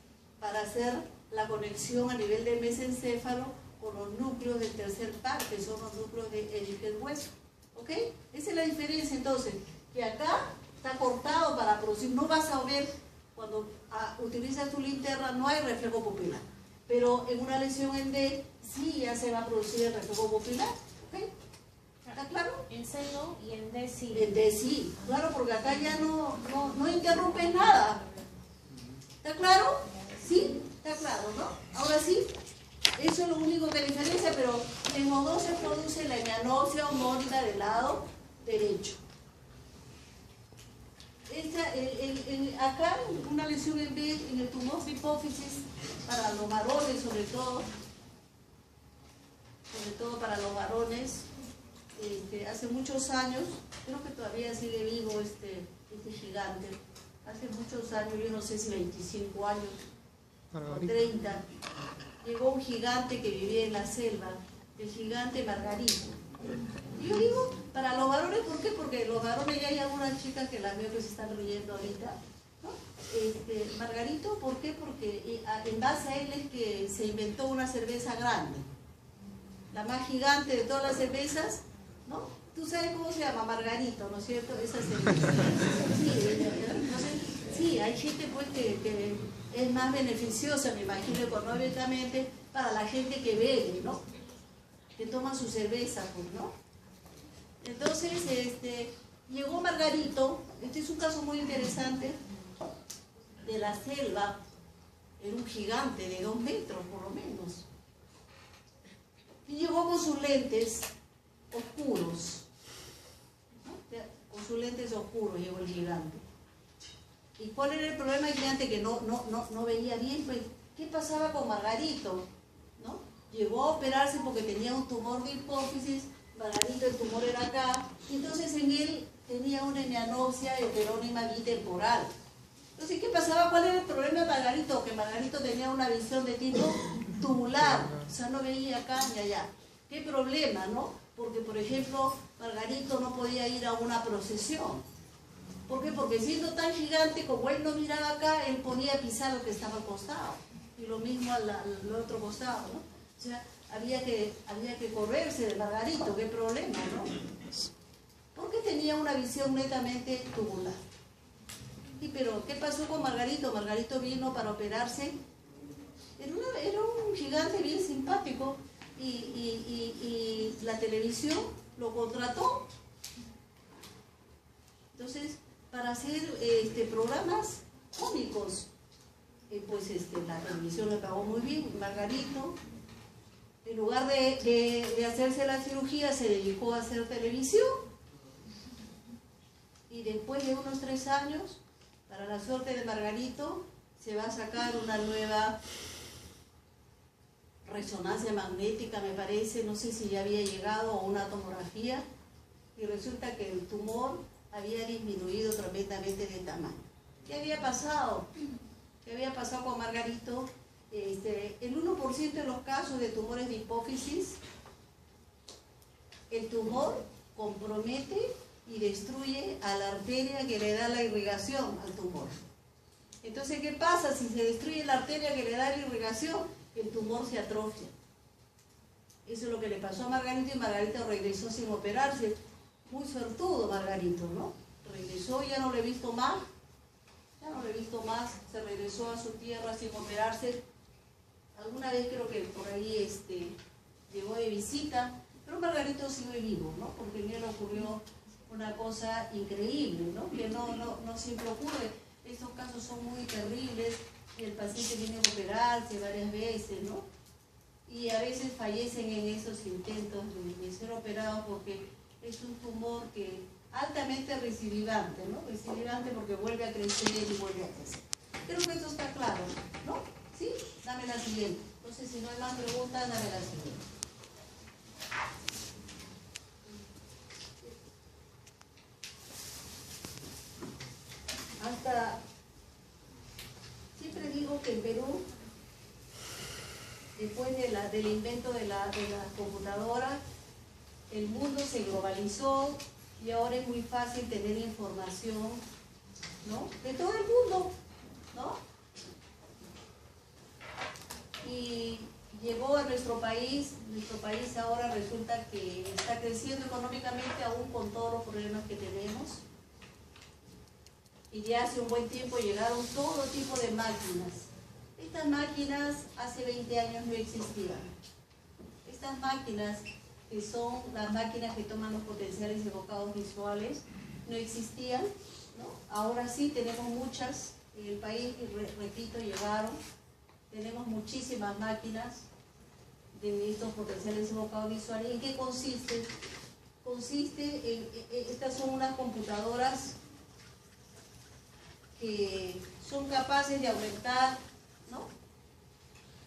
para hacer la conexión a nivel del mesencéfalo con los núcleos del tercer par, que son los núcleos de Edinger hueso. ¿Ok? Esa es la diferencia entonces, que acá está cortado para producir, no vas a ver cuando utilizas tu linterna, no hay reflejo pupilar, pero en una lesión en D sí ya se va a producir el reflejo pupilar. ¿Ok? ¿Está claro? En C no y en D sí. En D sí, claro, porque acá ya no interrumpes nada. ¿Está claro? Sí, está claro, ¿no? Ahora sí, eso es lo único que diferencia, pero en O2 se produce la hemianopsia homónica del lado derecho. Acá, una lesión en B, en el tumor de hipófisis, para los varones sobre todo para los varones, hace muchos años, creo que todavía sigue vivo este gigante, hace muchos años, yo no sé si 25 años o 30, llegó un gigante que vivía en la selva, el gigante Margarito. Y yo digo, para los varones, ¿por qué? Porque los varones, ya hay algunas chicas que las veo que se están riendo ahorita, ¿no? Margarito, ¿por qué? Porque en base a él es que se inventó una cerveza grande, la más gigante de todas las cervezas, ¿no? Tú sabes cómo se llama, Margarito, ¿no es cierto? Esa cerveza. Sí, hay gente pues que es más beneficiosa, me imagino, económicamente, para la gente que bebe, ¿no? Que toma su cerveza, pues, ¿no? Entonces, llegó Margarito, este es un caso muy interesante, de la selva, era un gigante de 2 metros, por lo menos. Y llegó con sus lentes oscuros, ¿no? Con sus lentes oscuros llegó el gigante. ¿Y cuál era el problema del gigante? Que no veía bien. Pues, ¿qué pasaba con Margarito? ¿No? Llegó a operarse porque tenía un tumor de hipófisis, Margarito, el tumor era acá, y entonces en él tenía una hemianopsia heterónima bitemporal. Entonces, ¿qué pasaba? ¿Cuál era el problema de Margarito? Que Margarito tenía una visión de tipo tubular, o sea, no veía acá ni allá. ¿Qué problema, no? Porque, por ejemplo, Margarito no podía ir a una procesión. ¿Por qué? Porque siendo tan gigante, como él no miraba acá, él ponía a pisar lo que estaba al costado. Y lo mismo al otro costado, ¿no? O sea, había que correrse de Margarito, qué problema, ¿no? Porque tenía una visión netamente tubular. Y pero, ¿qué pasó con Margarito? Margarito vino para operarse. Era un gigante bien simpático y la televisión lo contrató. Entonces, para hacer programas cómicos, pues la televisión le pagó muy bien. Margarito, en lugar de hacerse la cirugía, se dedicó a hacer televisión. Y después de unos 3 años, para la suerte de Margarito, se va a sacar una nueva resonancia magnética, me parece, no sé si ya había llegado a una tomografía, y resulta que el tumor había disminuido tremendamente de tamaño. ¿Qué había pasado? ¿Qué había pasado con Margarito? El 1% de los casos de tumores de hipófisis, el tumor compromete y destruye a la arteria que le da la irrigación al tumor. Entonces, ¿qué pasa? Si se destruye la arteria que le da la irrigación, el tumor se atrofia. Eso es lo que le pasó a Margarito, y Margarito regresó sin operarse. Muy suertudo Margarito, ¿no? Regresó, ya no lo he visto más, se regresó a su tierra sin operarse. Alguna vez creo que por ahí llegó de visita, pero Margarito sigue vivo, ¿no? Porque en él ocurrió una cosa increíble, ¿no? Que no siempre ocurre. Estos casos son muy terribles, y el paciente viene a operarse varias veces, ¿no? Y a veces fallecen en esos intentos de ser operados porque es un tumor que altamente recidivante, ¿no? Recidivante porque vuelve a crecer y vuelve a crecer. Creo que esto está claro, ¿no? ¿Sí? Dame la siguiente. Entonces, si no hay más preguntas, dame la siguiente. Siempre digo que en Perú, después del invento de la computadora, el mundo se globalizó y ahora es muy fácil tener información, ¿no? De todo el mundo, ¿no? Y llegó a nuestro país ahora resulta que está creciendo económicamente aún con todos los problemas que tenemos. Y ya hace un buen tiempo llegaron todo tipo de máquinas. Estas máquinas hace 20 años no existían. Estas máquinas, que son las máquinas que toman los potenciales evocados visuales, no existían, ¿no? Ahora sí tenemos muchas en el país, y repito, llegaron. Tenemos muchísimas máquinas de estos potenciales evocados visuales. ¿En qué consiste? Estas son unas computadoras que son capaces de aumentar, ¿no?,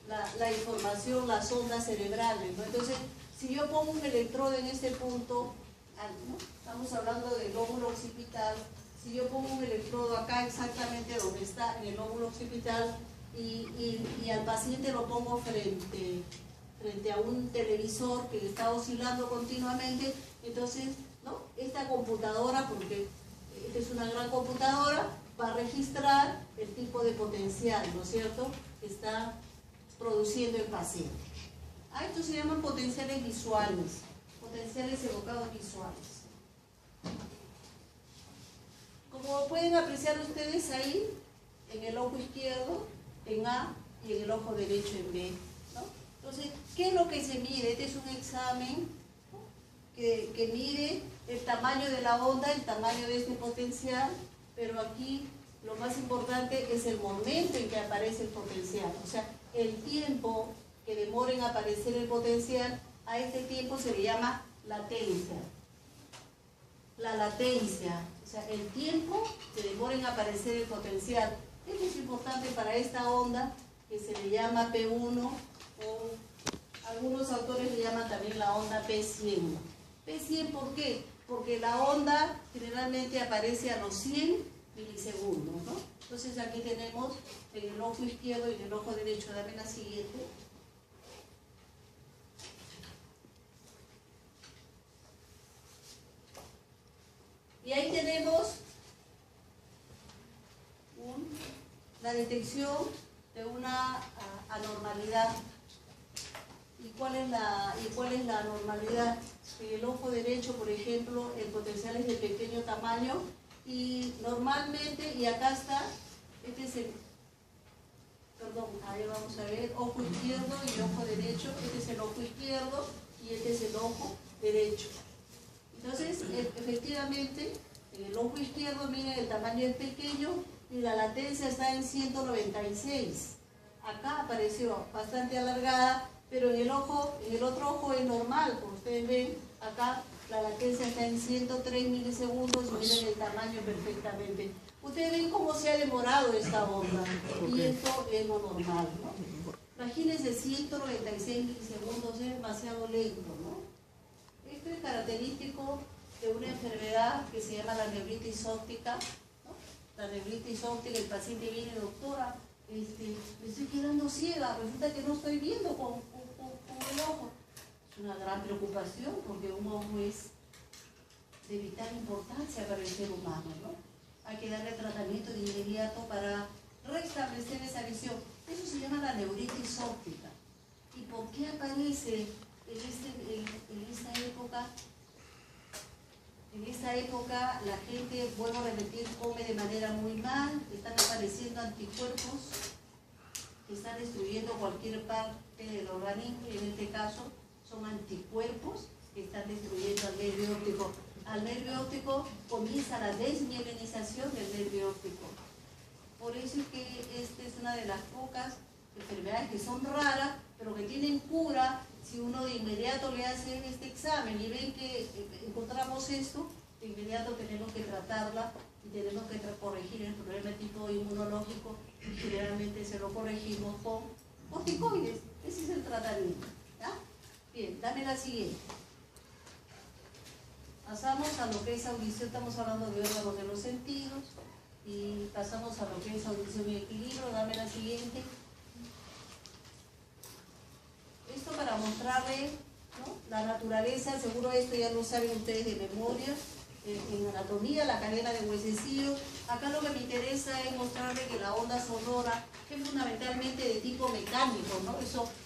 la información, las ondas cerebrales, ¿no? Entonces, si yo pongo un electrodo en este punto, ¿no?, estamos hablando del lóbulo occipital, si yo pongo un electrodo acá exactamente donde está, en el lóbulo occipital, y al paciente lo pongo frente a un televisor que está oscilando continuamente, entonces, ¿no?, esta computadora, porque esta es una gran computadora, va a registrar el tipo de potencial, ¿no es cierto?, que está produciendo el paciente. Estos se llaman potenciales visuales, potenciales evocados visuales. Como pueden apreciar ustedes ahí, en el ojo izquierdo, en A, y en el ojo derecho en B, ¿no? Entonces, ¿qué es lo que se mide? Este es un examen, ¿no?, que mide el tamaño de la onda, el tamaño de este potencial, pero aquí lo más importante es el momento en que aparece el potencial, o sea, el tiempo que demora en aparecer el potencial. A este tiempo se le llama latencia. La latencia, o sea, el tiempo que demora en aparecer el potencial. Esto es importante para esta onda que se le llama P1, o algunos autores le llaman también la onda P100. ¿P100 por qué? Porque la onda generalmente aparece a los 100 milisegundos, ¿no? Entonces aquí tenemos en el ojo izquierdo y en el ojo derecho. Dame la siguiente. Y ahí tenemos la detección de una anormalidad. ¿Y cuál es la anormalidad? En el ojo derecho, por ejemplo, el potencial es de pequeño tamaño y normalmente, y acá está, este es ahí vamos a ver, ojo izquierdo y ojo derecho, este es el ojo izquierdo y este es el ojo derecho. Entonces, efectivamente, en el ojo izquierdo, miren, el tamaño es pequeño y la latencia está en 196. Acá apareció bastante alargada, pero en el otro ojo es normal, como ustedes ven, acá la latencia está en 103 milisegundos y miren el tamaño perfectamente. Ustedes ven cómo se ha demorado esta onda, y esto es lo normal, ¿no? Imagínense, 196 milisegundos es demasiado lento, ¿no? Esto es característico de una enfermedad que se llama la neuritis óptica, ¿no? La neuritis óptica, el paciente viene, doctora, me estoy quedando ciega, resulta que no estoy viendo con el ojo. Es una gran preocupación porque un ojo es de vital importancia para el ser humano, ¿no? Hay que darle tratamiento de inmediato para restablecer esa visión. Eso se llama la neuritis óptica. ¿Y por qué aparece en esta época? En esta época la gente, vuelvo a repetir, come de manera muy mal, están apareciendo anticuerpos que están destruyendo cualquier parte del organismo, y en este caso son anticuerpos que están destruyendo al nervio óptico. Al nervio óptico comienza la desmielinización del nervio óptico. Por eso es que esta es una de las pocas enfermedades que son raras, pero que tienen cura si uno de inmediato le hace este examen y ven que encontramos esto, de inmediato tenemos que tratarla y tenemos que corregir el problema de tipo inmunológico y generalmente se lo corregimos con corticoides. Ese es el tratamiento. ¿Ya? Bien, dame la siguiente. Pasamos a lo que es audición, estamos hablando de órganos de los sentidos y pasamos a lo que es audición y equilibrio. Dame la siguiente. Esto para mostrarles, ¿no?, la naturaleza, seguro esto ya lo saben ustedes de memoria, en anatomía, la cadena de huesecillos. Acá lo que me interesa es mostrarles que la onda sonora es fundamentalmente de tipo mecánico, ¿no?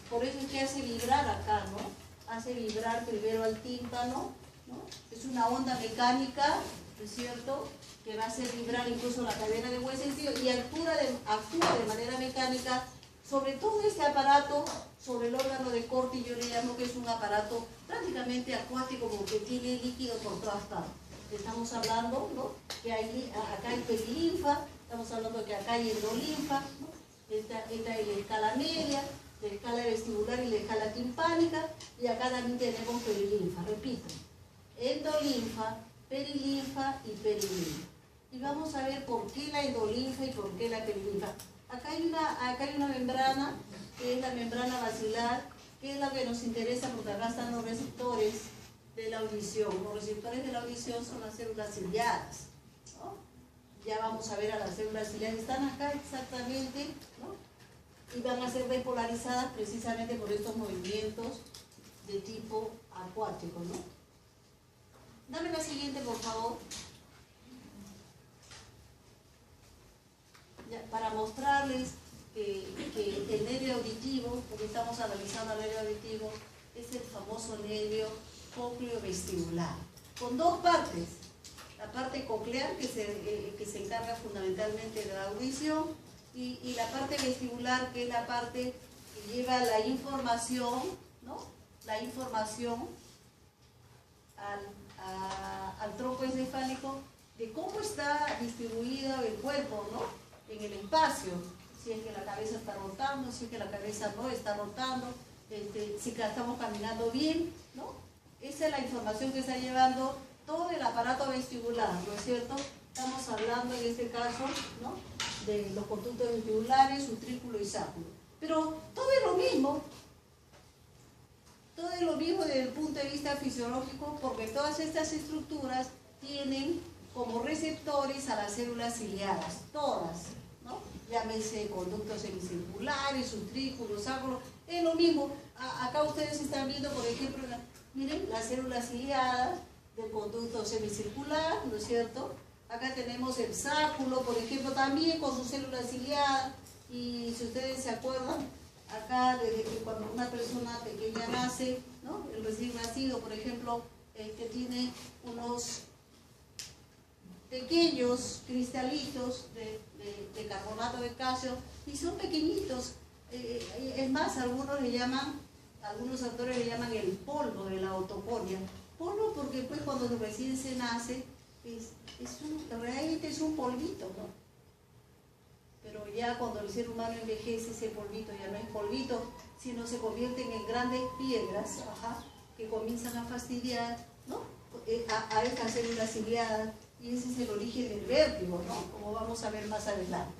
Por eso es que hace vibrar acá, ¿no? Hace vibrar primero al tímpano, ¿no? Es una onda mecánica, ¿no es cierto?, que va a hacer vibrar incluso la cadena de huesecillos y actúa de manera mecánica sobre todo este aparato, sobre el órgano de Corti. Yo le llamo que es un aparato prácticamente acuático, como que tiene líquido por todas partes. Estamos hablando, ¿no?, que acá hay perilinfa, estamos hablando de que acá hay endolinfa, ¿no? Esta es la escala media, la escala vestibular y la escala timpánica, y acá también tenemos perilinfa. Repito, endolinfa, perilinfa y perilinfa. Y vamos a ver por qué la endolinfa y por qué la perilinfa. Acá hay una membrana, que es la membrana basilar, que es la que nos interesa porque acá están los receptores de la audición. Los receptores de la audición son las células ciliadas, ¿no? Ya vamos a ver a las células ciliadas, están acá exactamente, ¿no? Y van a ser despolarizadas precisamente por estos movimientos de tipo acuático, ¿no? Dame la siguiente, por favor. Ya, para mostrarles que el nervio auditivo, porque estamos analizando el nervio auditivo, es el famoso nervio cócleo-vestibular, con dos partes. La parte coclear, que se encarga fundamentalmente de la audición, y la parte vestibular, que es la parte que lleva la información, ¿no?, la información al tronco encefálico de cómo está distribuido el cuerpo, ¿no?, en el espacio, si es que la cabeza está rotando, si es que la cabeza no está rotando, si estamos caminando bien, ¿no? Esa es la información que está llevando todo el aparato vestibular, ¿no es cierto? Estamos hablando en este caso, ¿no?, de los conductos vestibulares, utrículo y sáculo. Pero todo es lo mismo desde el punto de vista fisiológico, porque todas estas estructuras tienen como receptores a las células ciliadas, todas, ¿no? Llámese conductos semicirculares, utrículos, sáculos, es lo mismo. Acá ustedes están viendo, por ejemplo, miren, las células ciliadas del conducto semicircular, ¿no es cierto? Acá tenemos el sáculo, por ejemplo, también con sus células ciliadas, y si ustedes se acuerdan, acá desde que cuando una persona pequeña nace, ¿no?, el recién nacido, por ejemplo, que tiene unos pequeños cristalitos de carbonato de calcio, y son pequeñitos, es más, algunos autores le llaman el polvo de la otoconia. Polvo porque pues cuando recién se nace, realmente es un polvito, ¿no? Pero ya cuando el ser humano envejece, ese polvito ya no es polvito, sino se convierten en grandes piedras, que comienzan a fastidiar, ¿no?, a estas células ciliadas, y ese es el origen del vértigo, ¿no?, como vamos a ver más adelante.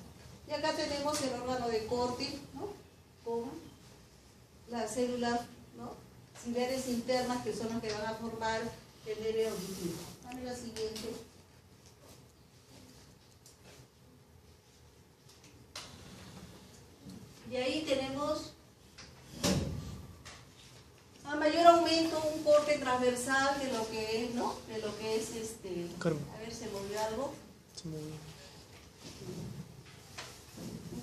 Y acá tenemos el órgano de Corti, ¿no?, con las células, ¿no?, ciliares internas, que son las que van a formar el nervio auditivo. Dame la siguiente. Y ahí tenemos a mayor aumento un corte transversal de lo que es, ¿no?, de lo que es a ver, se movió algo. Se movió. Un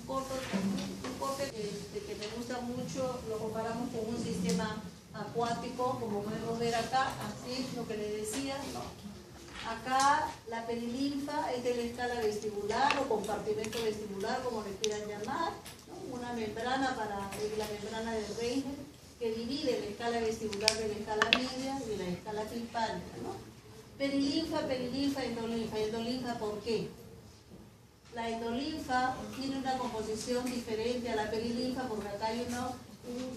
corte que me gusta mucho, lo comparamos con un sistema acuático, como podemos ver acá, así es lo que les decía, ¿no? Acá la perilinfa es de la escala vestibular o compartimento vestibular, como le quieran llamar, ¿no?, una membrana la membrana de Reiner, que divide la escala vestibular de la escala media y de la escala timpánica, ¿no? Perilinfa, endolinfa. ¿Endolinfa por qué? La endolinfa tiene una composición diferente a la perilinfa porque acá hay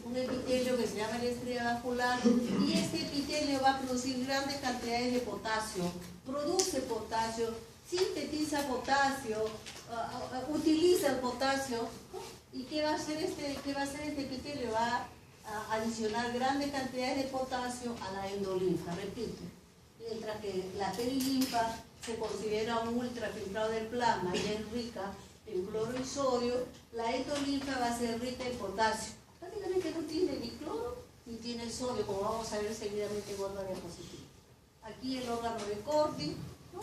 un epitelio que se llama la estrella vascular y este epitelio va a producir grandes cantidades de potasio, produce potasio, sintetiza potasio, utiliza el potasio, ¿no? ¿Y qué va a hacer este epitelio? Va a adicionar grandes cantidades de potasio a la endolinfa, repito. Mientras que la perilinfa se considera un ultrafiltrado del plasma y es rica en cloro y sodio, la endolinfa va a ser rica en potasio. Prácticamente no tiene ni cloro ni tiene sodio, como vamos a ver seguidamente en otra diapositiva. Aquí el órgano de Corti, ¿no?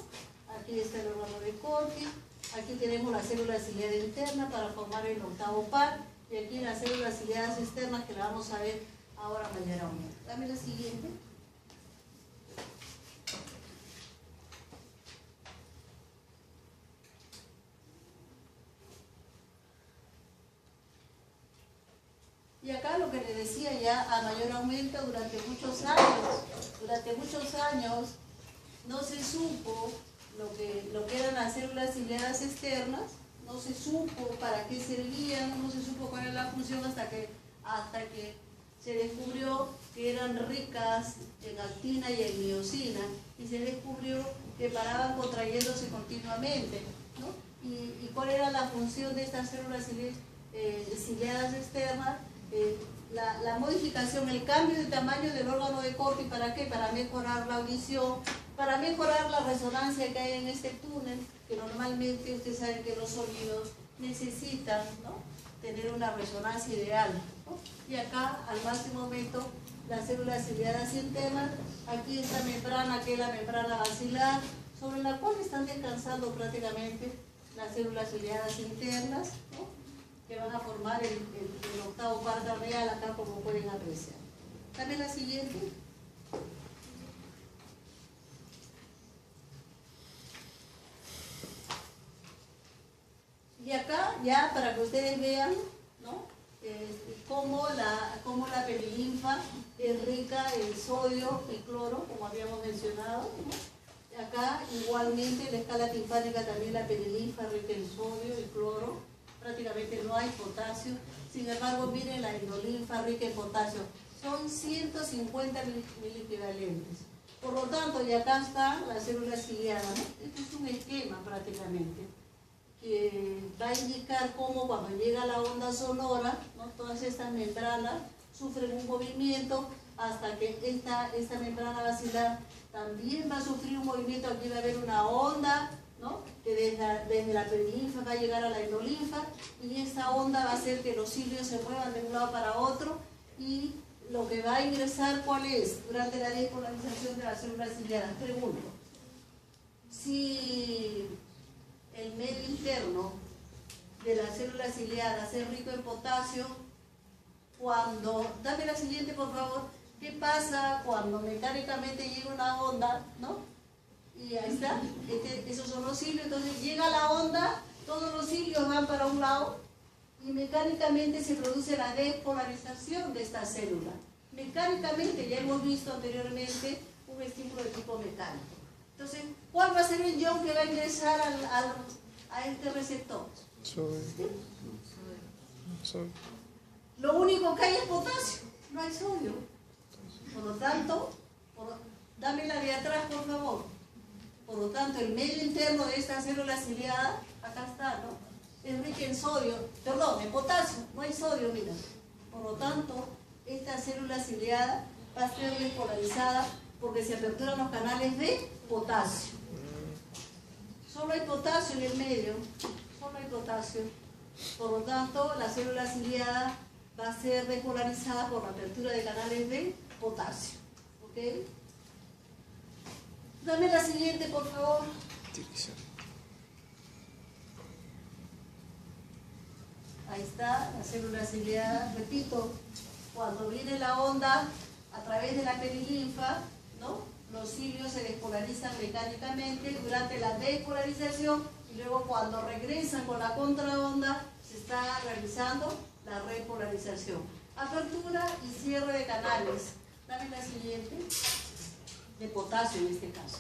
Aquí está el órgano de Corti, aquí tenemos la célula ciliada interna para formar el octavo par, y aquí las células ciliadas externas que la vamos a ver ahora mayormente. Dame la siguiente. Y acá lo que le decía ya a mayor aumento durante muchos años no se supo lo que eran las células ciliadas externas, no se supo para qué servían, no se supo cuál era la función hasta que se descubrió que eran ricas en actina y en miosina y se descubrió que paraban contrayéndose continuamente, ¿no? ¿Y cuál era la función de estas células ciliadas externas? La modificación, el cambio de tamaño del órgano de Corti, ¿para qué? Para mejorar la audición, para mejorar la resonancia que hay en este túnel, que normalmente ustedes saben que los sonidos necesitan, ¿no?, tener una resonancia ideal, ¿no? Y acá, al máximo aumento, las células ciliadas internas, aquí esta membrana, que es la membrana basilar, sobre la cual están descansando prácticamente las células ciliadas internas, ¿no?, que van a formar el octavo par cardial, acá como pueden apreciar. Dame la siguiente. Y acá, ya para que ustedes vean, ¿no?, cómo la perilinfa es rica en sodio y cloro, como habíamos mencionado, ¿no? Acá, igualmente, en la escala timpánica también la perilinfa es rica en sodio y cloro. Prácticamente no hay potasio, sin embargo miren la endolinfa rica en potasio, son 150 miliequivalentes. Por lo tanto, y acá está la célula ciliada, ¿no? Este es un esquema prácticamente, que va a indicar cómo cuando llega la onda sonora, ¿no?, todas estas membranas sufren un movimiento hasta que esta membrana basilar también va a sufrir un movimiento. Aquí va a haber una onda, ¿no?, que desde la perilinfa va a llegar a la endolinfa y esta onda va a hacer que los cilios se muevan de un lado para otro y lo que va a ingresar, ¿cuál es? Durante la despolarización de las células ciliadas. Pregunto, si el medio interno de las células ciliadas es rico en potasio, dame la siguiente por favor, ¿qué pasa cuando mecánicamente llega una onda, ¿no? Y ahí está, esos son los cilios, entonces llega la onda, todos los cilios van para un lado y mecánicamente se produce la despolarización de esta célula. Mecánicamente, ya hemos visto anteriormente un estímulo de tipo mecánico. Entonces, ¿cuál va a ser el ion que va a ingresar a este receptor? Sodio. ¿Sí? Lo único que hay es potasio, no hay sodio. Por lo tanto, dame la de atrás por favor. Por lo tanto, el medio interno de esta célula ciliada, acá está, ¿no?, es rica en sodio, perdón, en potasio, no hay sodio, mira. Por lo tanto, esta célula ciliada va a ser despolarizada porque se aperturan los canales de potasio. Solo hay potasio en el medio, solo hay potasio. Por lo tanto, la célula ciliada va a ser despolarizada por la apertura de canales de potasio. ¿Ok? Dame la siguiente, por favor. Ahí está, la célula ciliada. Repito, cuando viene la onda a través de la perilinfa, ¿no?, los cilios se despolarizan mecánicamente durante la despolarización y luego cuando regresan con la contraonda se está realizando la repolarización. Apertura y cierre de canales. Dame la siguiente. De potasio en este caso.